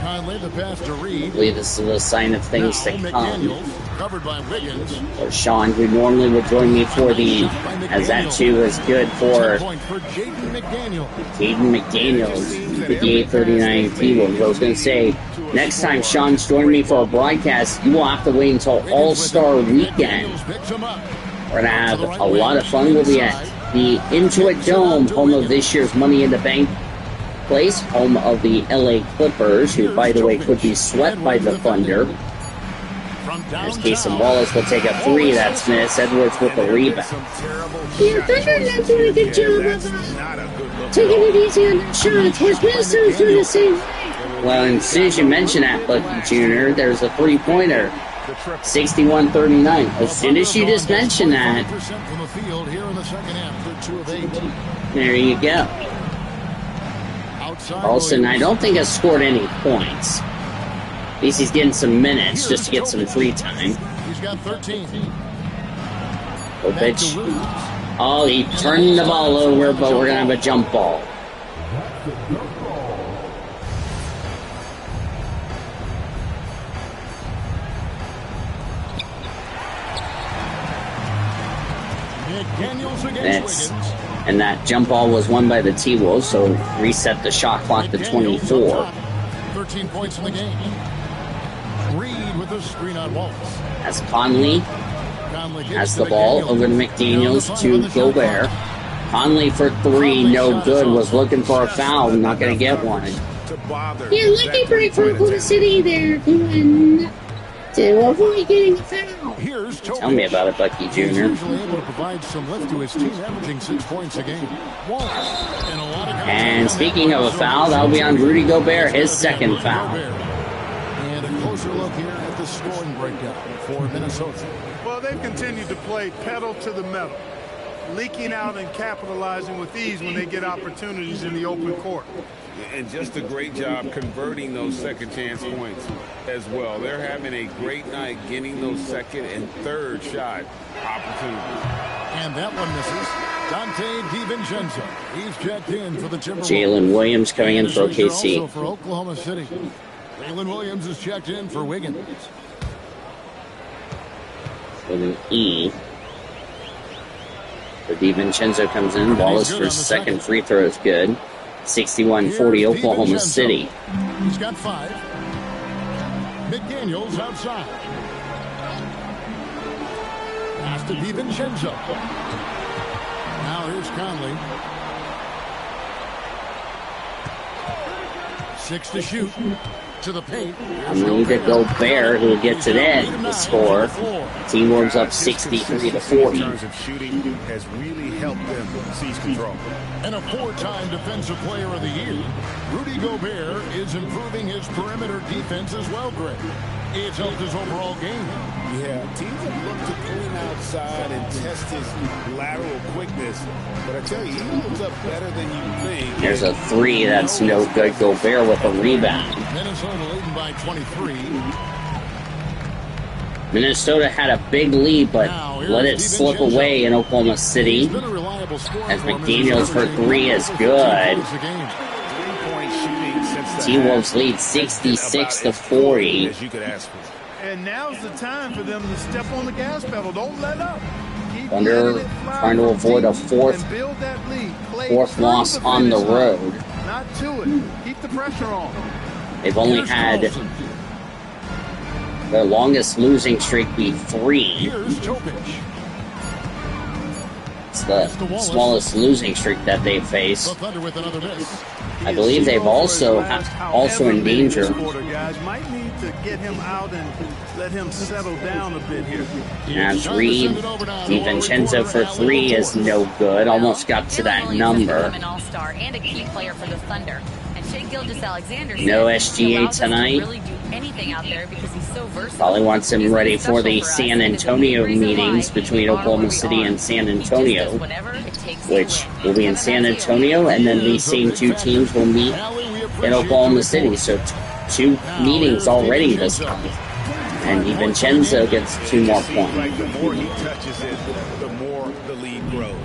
Conley, the pass to Reid. I believe this is a sign of things to come. Covered by Wiggins. Or Sean, who normally would join me for the, as that too is good for Jaden McDaniels, 58-39 T-Wolves. I was going to say, next time Sean's joining me for a broadcast, you will have to wait until All-Star Weekend. We're going to have a lot of fun. We'll be at the Intuit Dome, home of this year's Money in the Bank place, home of the LA Clippers, who, by the way, could be swept by the Thunder. As Casey Wallace will take a three, that's missed. Edwards with the rebound. Yeah, Thunder's not doing a good job of taking it easy on their shots. Whereas Minnesota's doing the same thing. Well, and as soon as you mention that, Bucky Jr., there's a three-pointer. 61-39. As soon as you just mention that, there you go. Carlson, I don't think has scored any points. At least he's getting some minutes just to get some free time. He's got 13. Opich. Oh, he turned the ball over, but we're going to have a jump ball. And that jump ball was won by the T-Wolves, so reset the shot clock to 24. 13 points in the game. Reid with a screen on Wallace. As Conley has the ball over to McDaniels to Gobert. Conley for three, no good. Was looking for a foul, not going to get one. Yeah, lucky break for Oklahoma City there. To avoid getting a foul. Tell me about it, Bucky Jr. He's usually able to provide some lift to his team, averaging 6 points a game. And speaking of a foul, that'll be on Rudy Gobert, his second foul. And a closer look here at the scoring breakdown for Minnesota. Well, they've continued to play pedal to the metal, leaking out and capitalizing with ease when they get opportunities in the open court. And just a great job converting those second chance points as well. They're having a great night getting those second and third shot opportunities. And that one misses. Dante DiVincenzo. He's checked in for the Timberwolves. Jalen Williams coming in for OKC. Also for Oklahoma City. Jalen Williams is checked in for Wiggins. With an E. So DiVincenzo comes in. Wallace for his second free throw is good. 61-40 Oklahoma City. He's got 5. McDaniels outside. Pass to DiVincenzo. Now here's Conley. 6 to shoot. To the paint. Rudy Gobert, who gets it in to score. Team warms up 63 to 40. In terms of shooting, has really helped them seize control. And a 4-time Defensive Player of the Year, Rudy Gobert is improving his perimeter defense as well, Greg. It's helped his overall game. Yeah, teams have looked to pull him outside and test his lateral quickness. But I tell you, he holds up better than you think. There's a three that's no good. Gobert with a rebound. Minnesota leading by 23. Minnesota had a big lead, but let it slip away in Oklahoma City. As McDaniels for three is good. T-Wolves lead 66 to 40. And now's the time for them to step on the gas pedal. Don't let up. Thunder trying to avoid a fourth loss on the road. Not to it. Keep the pressure on. They've only had their longest losing streak be 3. It's the smallest losing streak that they've faced. I believe they've also in danger. Might need to get him out and let him settle down a bit here. And Reed, DiVincenzo for 3 is no good. Almost got to that number. An all-star and a key player for the Thunder. And Shai Gilgeous-Alexander no SGA tonight. Really do anything out there because he's so versatile. Probably wants him ready for the San Antonio meetings between Oklahoma City and San Antonio, which will be in San Antonio, and then these same two teams will meet in Oklahoma City. So 2 meetings already this month. And DiVincenzo gets 2 more points. The more he touches it, the more the lead grows.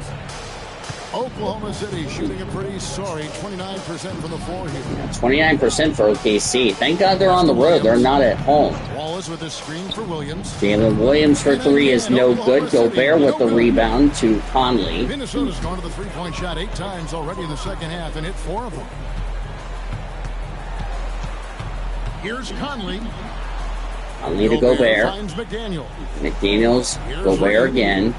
Oklahoma City shooting a pretty sorry 29% from the floor here. 29% for OKC. Thank God they're on the road. They're not at home. Wallace with a screen for Williams. Jalen Williams for 3 is no good. Gobert with the rebound to Conley. Minnesota's gone to the three-point shot 8 times already in the second half and hit 4 of them. Here's Conley. Conley to Gobert. McDaniel. McDaniels, Gobert again.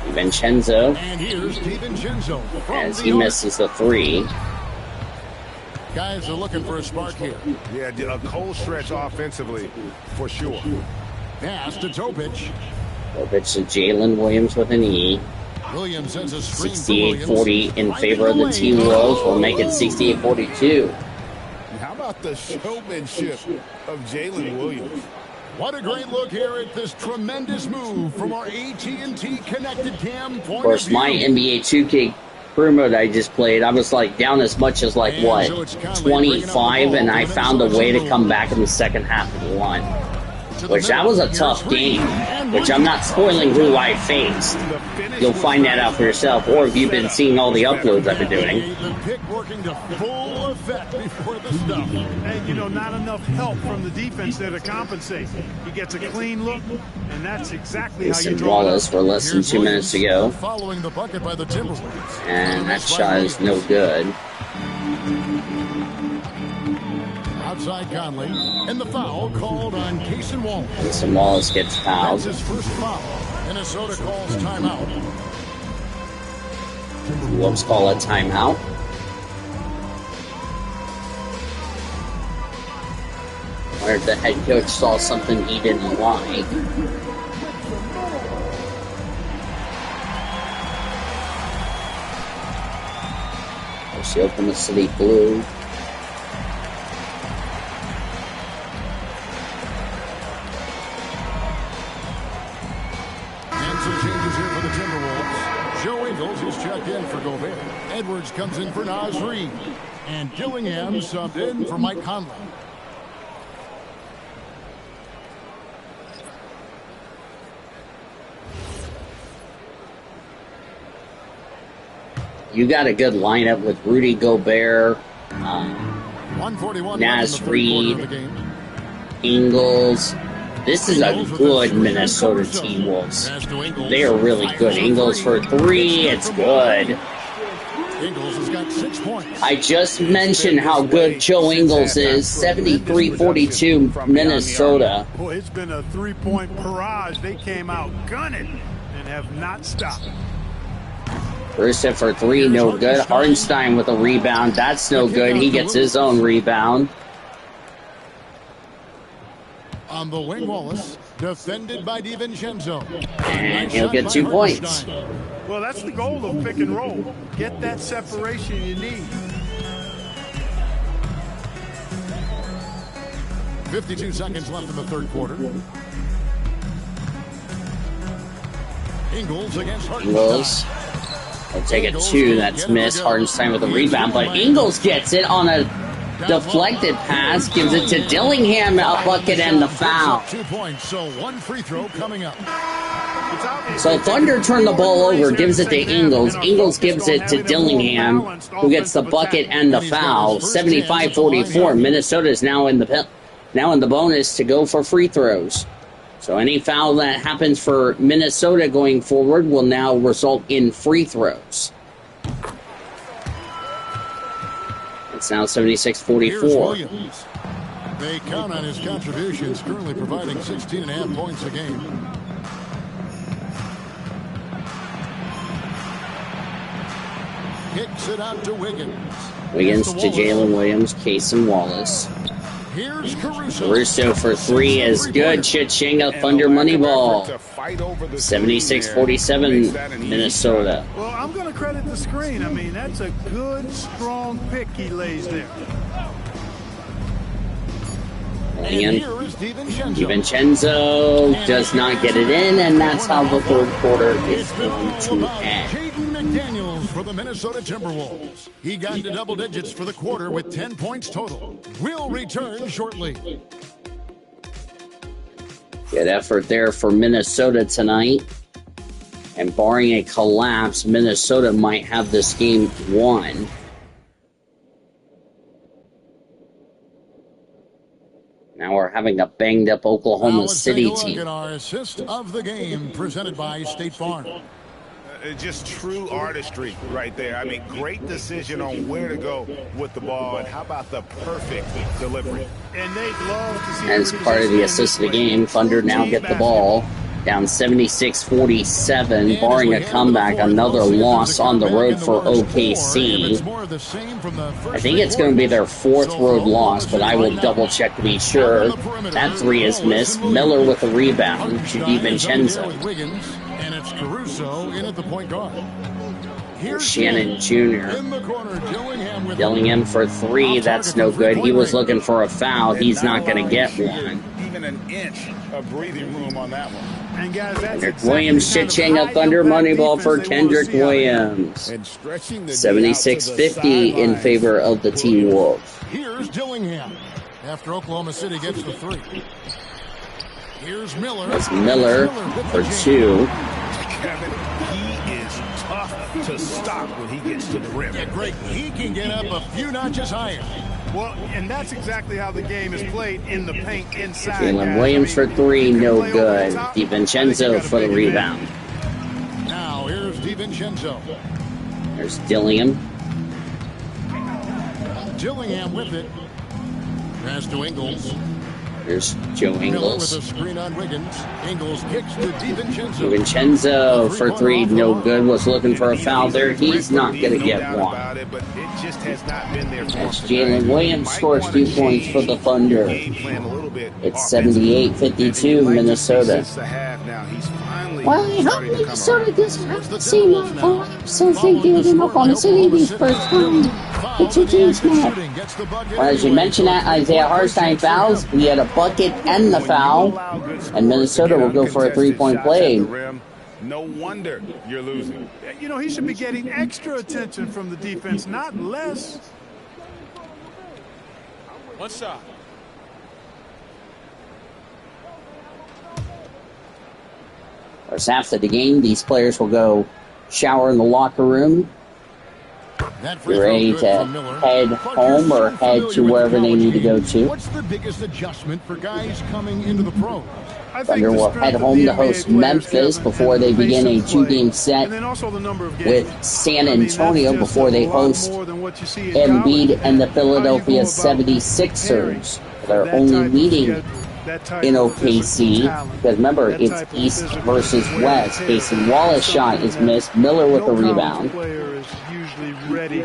DiVincenzo. And here's DiVincenzo as he misses the 3. Guys are looking for a spark here. Yeah, a cold stretch offensively, for sure. Pass to Topic. Topic to Jalen Williams with an E. Williams sends a screen 68-40 in favor of the T-Wolves. Will make it 68-42. How about the showmanship of Jalen Williams? What a great look here at this tremendous move from our AT&T connected cam point. Of course, my NBA 2K career mode I just played, I was like down as much as like what, 25, and I found a way to come back in the second half and won. Which that was a tough game, which I'm not spoiling who I faced. You'll find that out for yourself, or if you've been seeing all the uploads I've been doing. The pick working to full effect before the stuff. And, you know, not enough help from the defense there to compensate. He gets a clean look, and that's exactly how you draw Wallace for less than 2 minutes to go. Following the bucket by the TimberWolves. And that shot is no good. Outside Conley, and the foul called on Cason Wallace. Cason Wallace gets fouled. That's his first foul. Minnesota calls timeout. Wolves call a timeout. Where the head coach saw something he didn't like. There's the Oklahoma City Blue. Checked in for Gobert. Edwards comes in for Naz Reid. And Dillingham subbed in for Mike Conley. You got a good lineup with Rudy Gobert, Naz Reid, Ingles. This is a good Minnesota T-Wolves. They are really good. Ingles for 3, it's good. Ingles has got 6 points. I just mentioned how good Joe Ingles is. 73-42 Minnesota. Boy, it's been a 3-point barrage. They came out gunning and have not stopped. Rusev for three, no good. Hartenstein with a rebound. That's no good. He gets his own rebound. On the wing, Wallace, defended by DiVincenzo. And he'll get 2 points. Well, that's the goal of pick and roll. Get that separation you need. 52 seconds left in the third quarter. Ingles against Ingles. Hartenstein. He'll take a two. That's missed. Hartenstein with a rebound, but Ingles gets it on a deflected pass. Gives it to Dillingham. A bucket and the foul. 2 points, so one free throw coming up. So Thunder turn the ball over, gives it to Ingles. Ingles gives it to Dillingham, who gets the bucket and the foul. 75-44. Minnesota is now in the bonus to go for free throws. So any foul that happens for Minnesota going forward will now result in free throws. It's now 76-44. They count on his contributions, currently providing 16.5 points a game. Kicks it out to Wiggins. Wiggins to Jalen Williams, Case and Wallace. Here's Caruso for three is good. Cha-ching, a Thunder money ball. 76-47 Minnesota. Well, I'm going to credit the screen. I mean, that's a good, strong pick he lays there. And DiVincenzo does not get it in, and that's how the third quarter is going to end. McDaniels for the Minnesota Timberwolves. He got into double digits for the quarter with 10 points total. We'll return shortly. Good effort there for Minnesota tonight. And barring a collapse, Minnesota might have this game won. Now we're having a banged-up Oklahoma City team. Look at our assist of the game presented by State Farm. Just true artistry right there. I mean, great decision on where to go with the ball, and how about the perfect delivery? And they'd love to see. As part of the assist of the game, Thunder now get the ball. Down 76-47, barring a comeback, another loss on the road for OKC. I think it's going to be their fourth road loss, but I will double-check to be sure. That three is missed. Miller with a rebound to DiVincenzo. And it's Caruso in at the point guard. Shannon Jr. Dillingham for three. That's no good. He was looking for a foul. He's not going to get one. Even an inch of breathing room on that one. And guys, Kendrick Williams shitching a Thunder money ball for Kendrick Williams. 76-50 in favor of the T-Wolves. Here's Dillingham after Oklahoma City gets the three. Here's Miller. That's Miller for two. Kevin, he is tough to stop when he gets to the rim. Yeah, Greg, he can get up a few notches higher. Well, and that's exactly how the game is played in the paint inside. Jalen Williams for three, no good. DiVincenzo for the rebound. Now here's DiVincenzo. There's Dillingham. Dillingham with it. Pass to Ingles. There's Joe Miller Ingles. with a screen on Wiggins. Ingles kicks to DiVincenzo. DiVincenzo for three, no good. Was looking for a foul there. He's not going to get one. As Jalen Williams scores 2 points for the Thunder. It's 78-52 Minnesota. Well, I hope Minnesota doesn't have the same collapse since they did in Oklahoma City the first time the two teams met. Well, as you mentioned that, Isaiah Hartenstein fouls. We had a bucket and the foul. And Minnesota will go for a three-point play. No wonder you're losing. You know, he should be getting extra attention from the defense, not less. One shot. First half of the game, these players will go shower in the locker room. Get ready to head home or head to wherever they need to go to. What's the biggest adjustment for guys coming into the pros? Thunder will head home to host Memphis before they begin a two-game set with San Antonio before they host Embiid and the Philadelphia 76ers. Their only meeting That type in of OKC. physical talent, Because remember, that it's type of East physical versus wear and West. tear. Casey Wallace shot is Something missed. Miller with the no college rebound. player is usually ready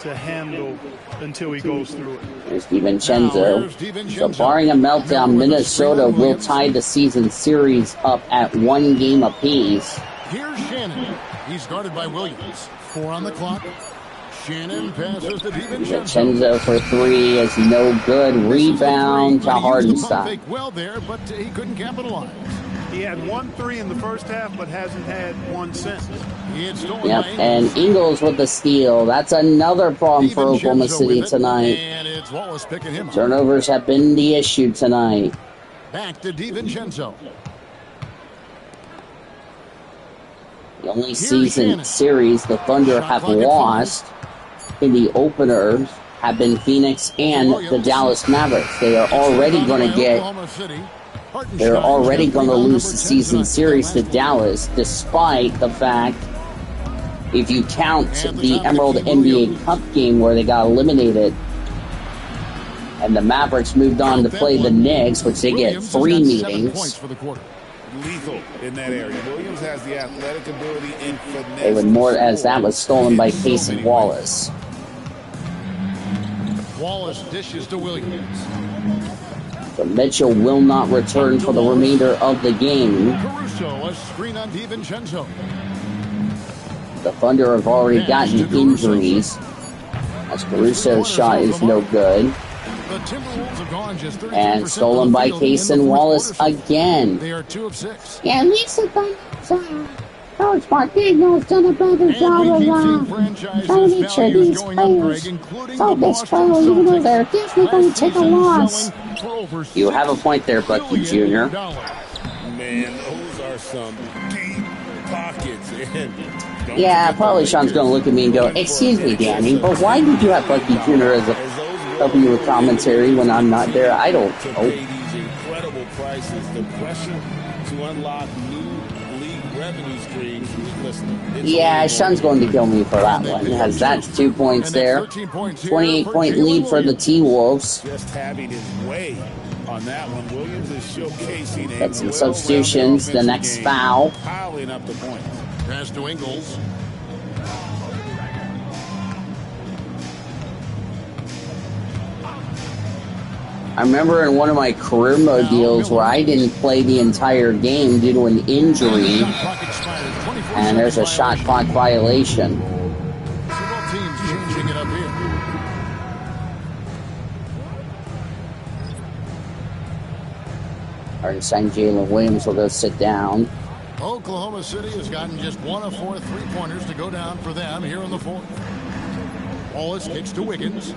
to handle until he goes through it. There's DiVincenzo. So barring a meltdown, Minnesota will tie the season series up at 1 game apiece. Here's Shannon. He's guarded by Williams. 4 on the clock. Shannon passes to DiVincenzo. DiVincenzo for 3 is no good. Rebound to Hardenstein. Well there, but he couldn't capitalize. He had 1 3 in the first half, but hasn't had one since. Yep, and Ingles with the steal. That's another problem for Oklahoma City tonight. And it's Wallace picking him up. Turnovers have been the issue tonight. Back to DiVincenzo. The only season series the Thunder have lost in the openers have been Phoenix and the Dallas Mavericks. They are already going to they're already going to lose the season series to Dallas, despite the fact, if you count the Emerald NBA Cup game where they got eliminated, and the Mavericks moved on to play the Knicks, which they get 3 meetings. Lethal in that area. Williams has the athletic ability and finesse. They would more as that was stolen by Casey Wallace. Wallace dishes to Williams. So Mitchell will not return for the remainder of the game. Caruso, a screen on DiVincenzo. The Thunder have already gotten injuries, as Caruso's shot is no good. The Timberwolves have gone just 32% And stolen by Cason Wallace again. They are 2 of 6. Yeah, at least the Thunder, Coach Martino's done a better job of trying to make sure these players focus well, even though they're definitely going to take a loss. You have a point there, Bucky Jr. Man, those are some deep pockets. And yeah, probably Sean's going to look at me and go, "Excuse me, Danny, but why did you have Bucky Jr. as a help you with commentary when I'm not there?" I don't know. These incredible prices. The pressure to unlock new league revenue streams. Listen, yeah, Sean's going to kill me for that one. Has that's 2 points there. 28-point lead for the T-Wolves. Just having his way on that one. Williams is showcasing Got some substitutions. The next foul. Piling up the points. Pass to Ingles. I remember in one of my career mode deals where I didn't play the entire game due to an injury, and there's a shot clock violation. Several teams changing it up here. Hardenstein, Jalen Williams will go sit down. Oklahoma City has gotten just 1 of 4 3-pointers to go down for them here in the 4th. Wallace kicks to Wiggins.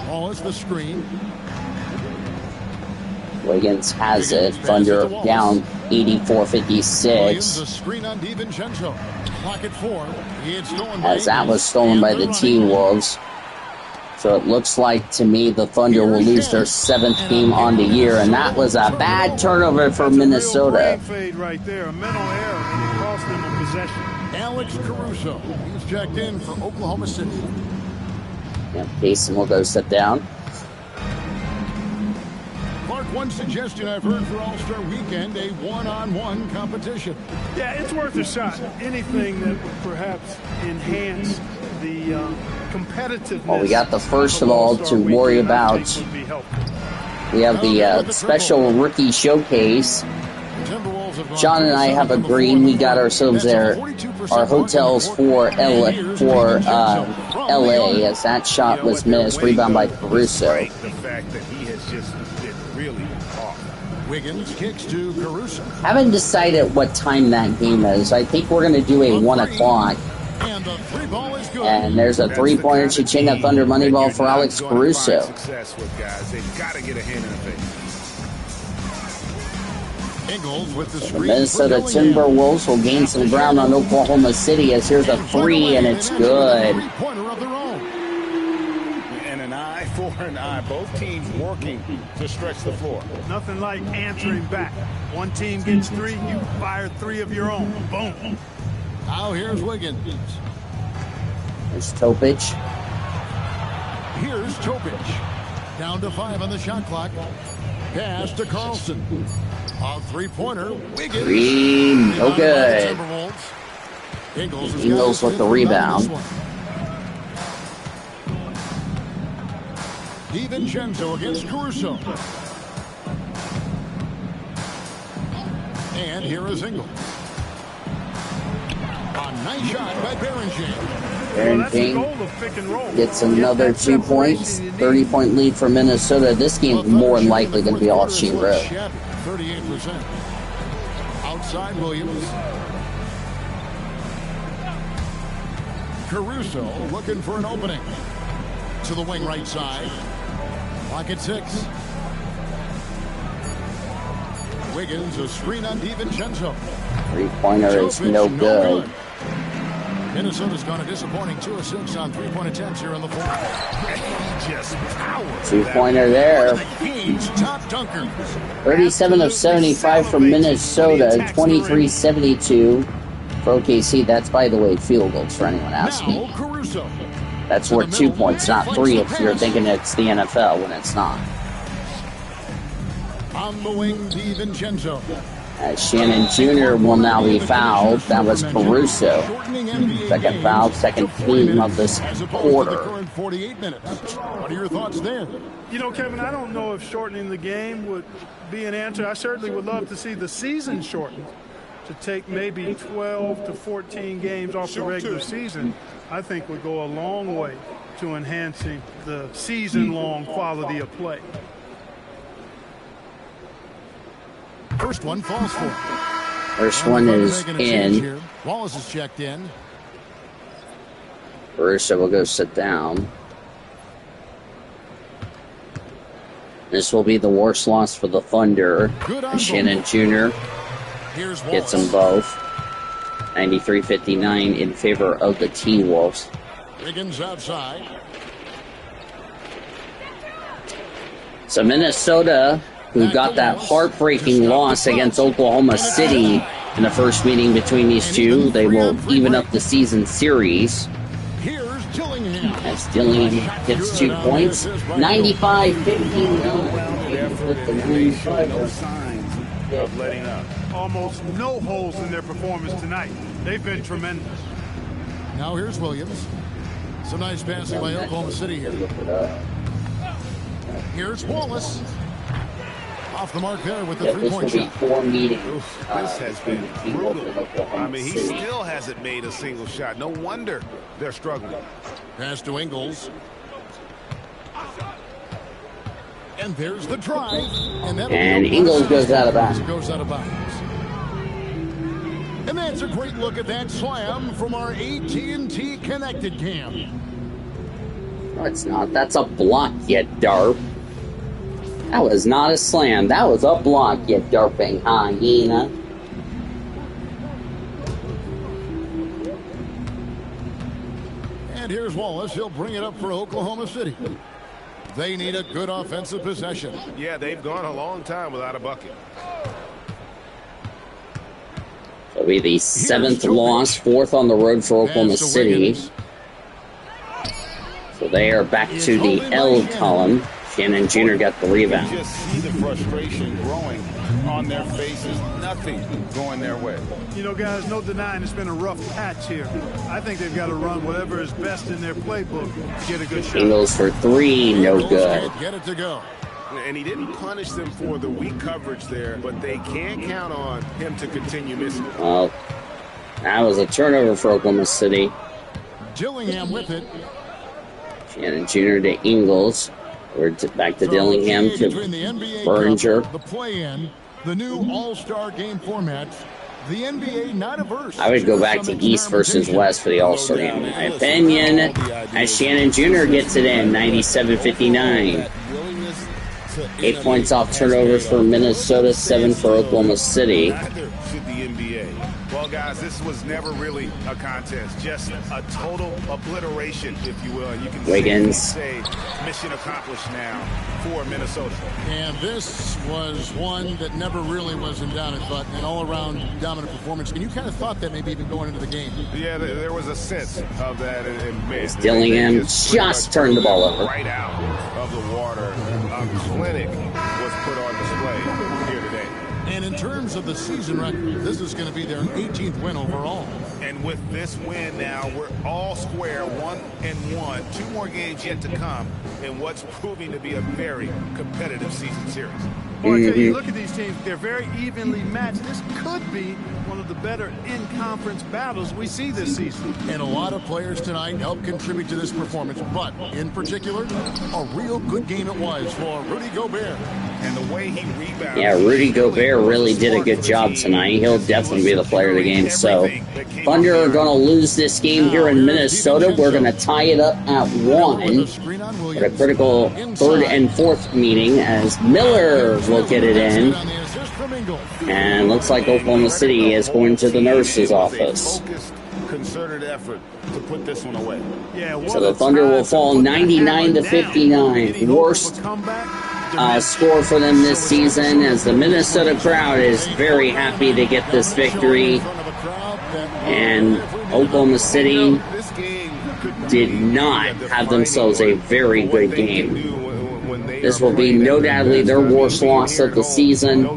Wallace the screen. Wiggins has it. Thunder down 84-56. The screen on DiVincenzo. Clock at 4. It's stolen As that was stolen by the T-Wolves. So it looks like to me the Thunder will lose their 7th game on the year, and that was a bad turnover for Minnesota. Fade right there, a mental error, and it cost them a possession. Alex Caruso. He's checked in for Oklahoma City. Yeah, Jason will go sit down. Clark, one suggestion I've heard for All-Star Weekend, a one-on-one competition. Yeah, it's worth a shot. Anything that would perhaps enhance the competitiveness. Well, we got the first of all to worry about. We have the special rookie showcase. John and I have agreed we got ourselves our hotels for LA, as that shot was missed. Rebound by Caruso. The fact that he has just been really off. Wiggins kicks to Caruso. Haven't decided what time that game is. I think we're going to do a 1 o'clock. And the 3 ball is good. And there's a 3-pointer. Ching a Thunder money ball for Alex Caruso. Success with guys. They've got to get a hand in the face. Ingles with the The screen. Minnesota Timberwolves will gain some ground on Oklahoma City as here's a 3 and it's good. Three-pointer of their own. And an eye for an eye. Both teams working to stretch the floor. Nothing like answering back. One team gets 3, you fire 3 of your own. Boom. Now here's Wiggins. There's Topic. Here's Topic. Down to 5 on the shot clock. Pass to Carlson. A three-pointer. Wiggins. Three, no good. Ingles with the rebound. DiVincenzo against Caruso. And here is Ingles. A nice shot by Berenjing gets another 2 points. 30-point lead for Minnesota. This game's more than likely going to be all she wrote. 38%. Outside Williams. Caruso looking for an opening. To the wing right side. Clock at 6. Wiggins, a screen on DiVincenzo. Three-pointer is no good. Minnesota's gone a disappointing 2 of 6 on three-point attempts here in the fourth. Just power. Two-pointer there. Top dunker. 37 of 75 from Minnesota. 23-72 for OKC. That's, by the way, field goals for anyone asking. Now, Caruso. That's worth 2 points, not 3 if you're thinking it's the NFL when it's not. On the wing, DiVincenzo. Shannon Jr. will now be fouled. That was Caruso. Second foul, second team of this quarter. 48 minutes. What are your thoughts there? You know, Kevin, I don't know if shortening the game would be an answer. I certainly would love to see the season shortened to take maybe 12 to 14 games off the regular season. I think would go a long way to enhancing the season-long quality of play. First one falls for. First one is in. Wallace is checked in. Caruso will go sit down. This will be the worst loss for the Thunder. Shannon Jr. gets them both. 93-59 in favor of the T-Wolves. Wiggins outside. So Minnesota, who got that heartbreaking loss against Oklahoma City in the first meeting between these two, they will even up the season series. Here's Dillingham. As Dillingham gets 2 points. 95-59. No signs of letting up. Almost no holes in their performance tonight. They've been tremendous. Now here's Williams. Some nice passing by Oklahoma City here. Here's Wallace. Off the mark there with the three-point shot. This has been brutal. I mean, he still hasn't made a single shot. No wonder they're struggling. Pass to Ingles. And there's the drive. And Ingles goes out of bounds. And that's a great look at that slam from our AT&T Connected Cam. No, it's not. That's a block, you darp. That was not a slam. That was a block, you darping hyena. And here's Wallace. He'll bring it up for Oklahoma City. They need a good offensive possession. Yeah, they've gone a long time without a bucket. It'll be the 7th loss, 4th on the road for Oklahoma City. So they are back to the L column. Shannon Jr. got the rebound. You just see the frustration growing on their faces. Nothing going their way. You know, guys, no denying it's been a rough patch here. I think they've got to run whatever is best in their playbook to get a good shot. Ingles for 3, no good. Get it to go. And he didn't punish them for the weak coverage there, but they can't count on him to continue missing. Well, that was a turnover for Oklahoma City. Dillingham with it. Shannon Jr. to Ingles. We're back to Dillingham to Berger. The play-in, the new All-Star game format. The NBA not averse. I would go back to East versus West for the All-Star game, in my opinion. As Shannon Jr. gets it in, 97-59. 8 points off turnovers for Minnesota, 7 for Oklahoma City. Neither should the NBA. Well, guys, this was never really a contest, just a total obliteration, if you will. And you can Wiggins. say mission accomplished now for Minnesota. And this was one that never really was in doubt, but an all-around dominant performance. And you kind of thought that maybe even going into the game. Yeah, there was a sense of that. And man, Dillingham just turned the ball over. Right out of the water. A clinic was put on terms of the season record, this is going to be their 18th win overall. And with this win now, we're all square, 1-1. 2 more games yet to come in what's proving to be a very competitive season series. Boy, I tell you, look at these teams. They're very evenly matched. This could be one of the better in-conference battles we see this season. And a lot of players tonight helped contribute to this performance, but in particular, a real good game it was for Rudy Gobert. And the way he rebounded. Yeah, Rudy Gobert really did a good job tonight. He'll definitely be the player of the game. So, Thunder are going to lose this game here in Minnesota. We're going to tie it up at 1 at a critical 3rd and 4th meeting as Miller will get it in. And looks like Oklahoma City is going to the nurse's office. Concerted effort to put this one away. So the Thunder will fall 99-59. Worst score for them this season, as the Minnesota crowd is very happy to get this victory. And Oklahoma City did not have themselves a very good game. This will be no doubtly their worst loss of the season.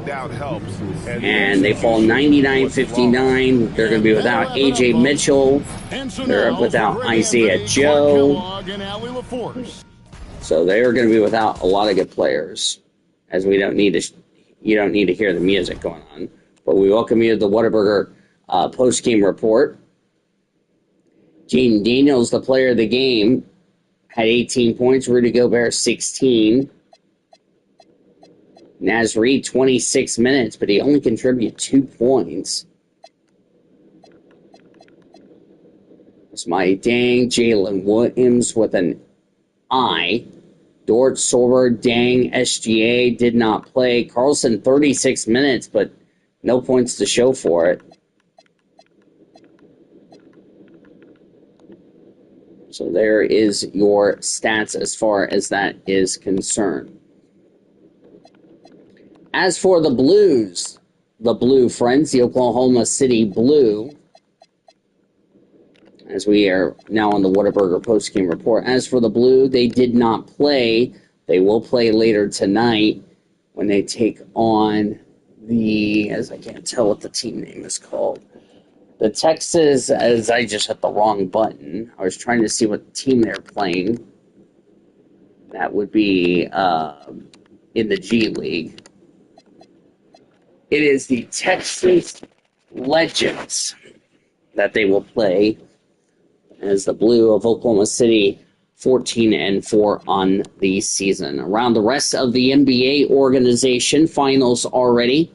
And they fall 99-59. They're going to be without A.J. Mitchell. They're without Isaiah Joe. So they are going to be without a lot of good players, as you don't need to hear the music going on. But we welcome you to the Whataburger post-game report. Jaden Daniels, the player of the game, had 18 points. Rudy Gobert, 16. Naz Reid, 26 minutes, but he only contributed 2 points. It's my dang Jalen Williams with an I. Dort, Sorber, Dang, SGA did not play. Carlson, 36 minutes, but no points to show for it. So there is your stats as far as that is concerned. As for the Blues, the Blue Friends, the Oklahoma City Blue, as we are now on the Whataburger postgame report. As for the Blue, they did not play. They will play later tonight when they take on as I can't tell what the team name is called. The Texas, as I just hit the wrong button. I was trying to see what team they're playing. That would be in the G League. It is the Texas Legends that they will play as the Blue of Oklahoma City, 14-4 on the season. Around the rest of the NBA organization, finals already.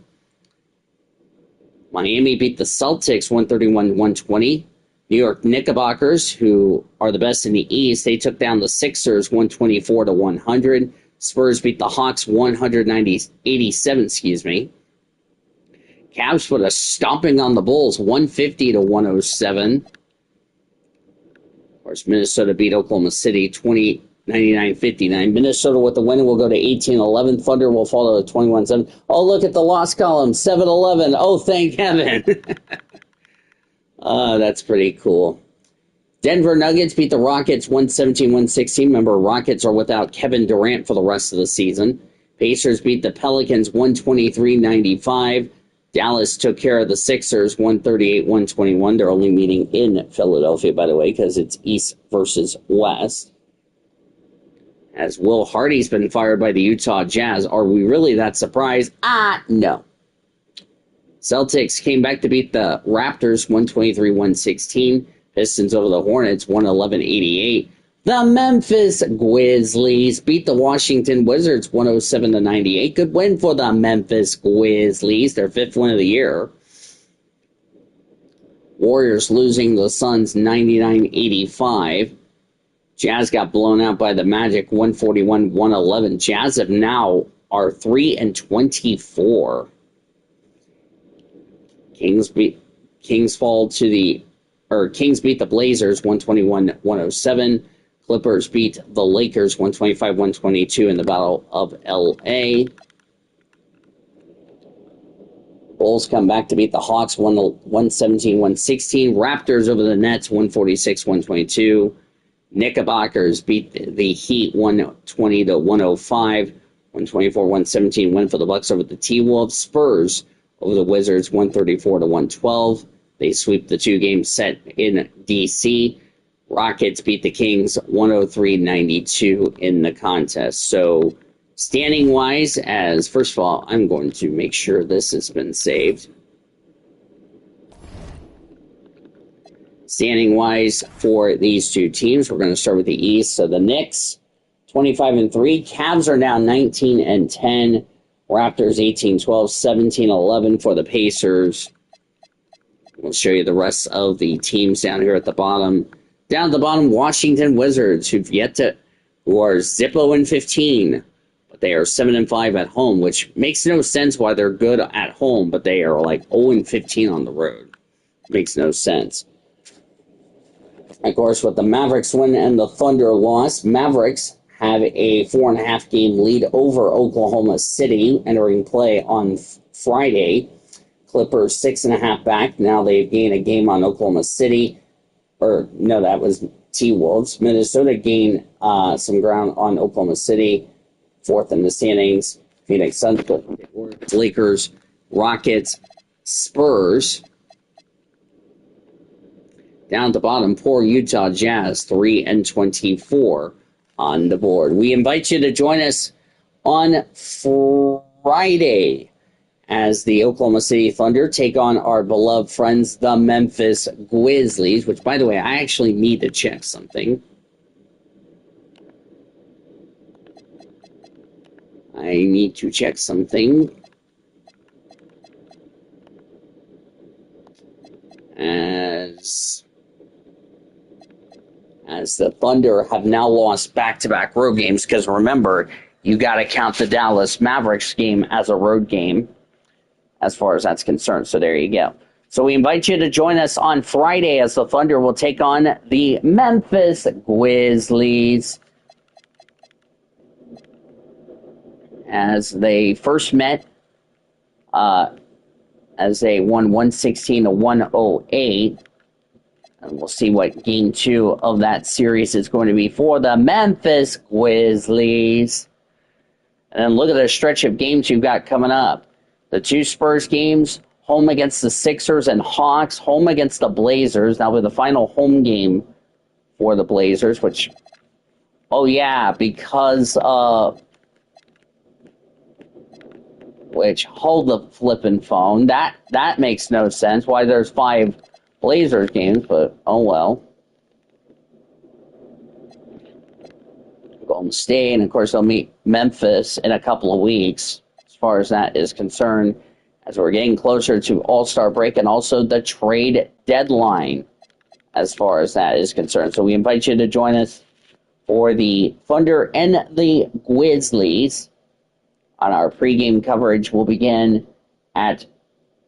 Miami beat the Celtics 131-120. New York Knickerbockers, who are the best in the East, they took down the Sixers 124-100. Spurs beat the Hawks 187. Cavs put a stomping on the Bulls 150-107. Of course, Minnesota beat Oklahoma City 99-59. Minnesota with the win will go to 18-11. Thunder will fall to 21-7. Oh, look at the loss column, 7-11. Oh, thank heaven. That's pretty cool. Denver Nuggets beat the Rockets 117-116. Remember, Rockets are without Kevin Durant for the rest of the season. Pacers beat the Pelicans 123-95. Dallas took care of the Sixers 138-121. They're only meeting in Philadelphia, by the way, because it's East versus West. As Will Hardy's been fired by the Utah Jazz. Are we really that surprised? No. Celtics came back to beat the Raptors 123-116. Pistons over the Hornets 111-88. The Memphis Grizzlies beat the Washington Wizards 107-98. Good win for the Memphis Grizzlies, their 5th win of the year. Warriors losing the Suns 99-85. Jazz got blown out by the Magic 141-111. Jazz have now are 3-24. Kings beat the Blazers 121-107. Clippers beat the Lakers 125-122 in the Battle of L.A. Bulls come back to beat the Hawks 117-116. Raptors over the Nets 146-122. Knickerbockers beat the Heat 120-105. 124-117 win for the Bucks over the T-Wolves. Spurs over the Wizards 134-112. They sweep the two-game set in D.C. Rockets beat the Kings 103-92 in the contest. So standing-wise, as first of all, I'm going to make sure this has been saved. Standing-wise for these two teams, we're going to start with the East. So the Knicks, 25-3. Cavs are now 19-10. Raptors 18-12, 17-11 for the Pacers. We'll show you the rest of the teams down here at the bottom. Down at the bottom, Washington Wizards, who are Zippo 15, but they are 7-5 at home, which makes no sense why they're good at home, but they are like 0-15 on the road. Makes no sense. Of course, with the Mavericks win and the Thunder loss, Mavericks have a 4.5 game lead over Oklahoma City entering play on Friday. Clippers 6.5 back. Now they've gained a game on Oklahoma City. Or, no, that was T-Wolves. Minnesota gained some ground on Oklahoma City. Fourth in the standings. Phoenix Suns, Lakers, Rockets, Spurs. Down at the bottom, poor Utah Jazz, 3-24 on the board. We invite you to join us on Friday as the Oklahoma City Thunder take on our beloved friends, the Memphis Grizzlies, which, by the way, I actually need to check something. I need to check something. As the Thunder have now lost back-to-back road games, because remember, you got to count the Dallas Mavericks game as a road game as far as that's concerned. So there you go. So we invite you to join us on Friday as the Thunder will take on the Memphis Grizzlies. As they first met, as they won 116-108. And we'll see what game 2 of that series is going to be for the Memphis Grizzlies. And then look at the stretch of games you've got coming up. The 2 Spurs games, home against the Sixers and Hawks, home against the Blazers. That will be the final home game for the Blazers, which, because hold the flippin' phone. That makes no sense. Why there's 5 Blazers games, but oh well. Golden State, and of course they'll meet Memphis in a couple of weeks as far as that is concerned, as we're getting closer to All-Star break and also the trade deadline as far as that is concerned. So we invite you to join us for the Thunder and the Grizzlies. On our pregame coverage will begin at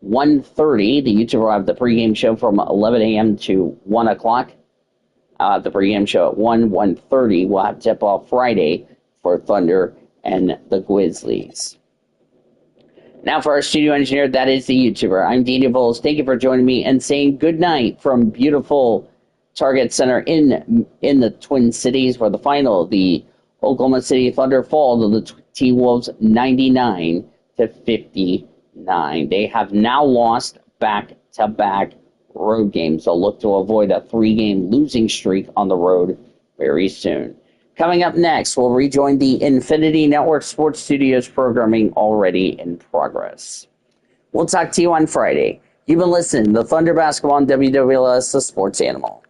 1:30. The YouTube will have the pregame show from 11 a.m. to 1 o'clock. The pregame show at 1:30. We'll have tip-off Friday for Thunder and the Grizzlies. Now for our studio engineer, that is the YouTuber. I'm Dean DeVos. Thank you for joining me and saying good night from beautiful Target Center in the Twin Cities, where the final, the Oklahoma City Thunder fall to the T-Wolves 99-59. They have now lost back-to-back road games. They'll look to avoid a 3-game losing streak on the road very soon. Coming up next, we'll rejoin the Infinity Network Sports Studios programming already in progress. We'll talk to you on Friday. You've been listening to Thunder Basketball on WWLS, the Sports Animal.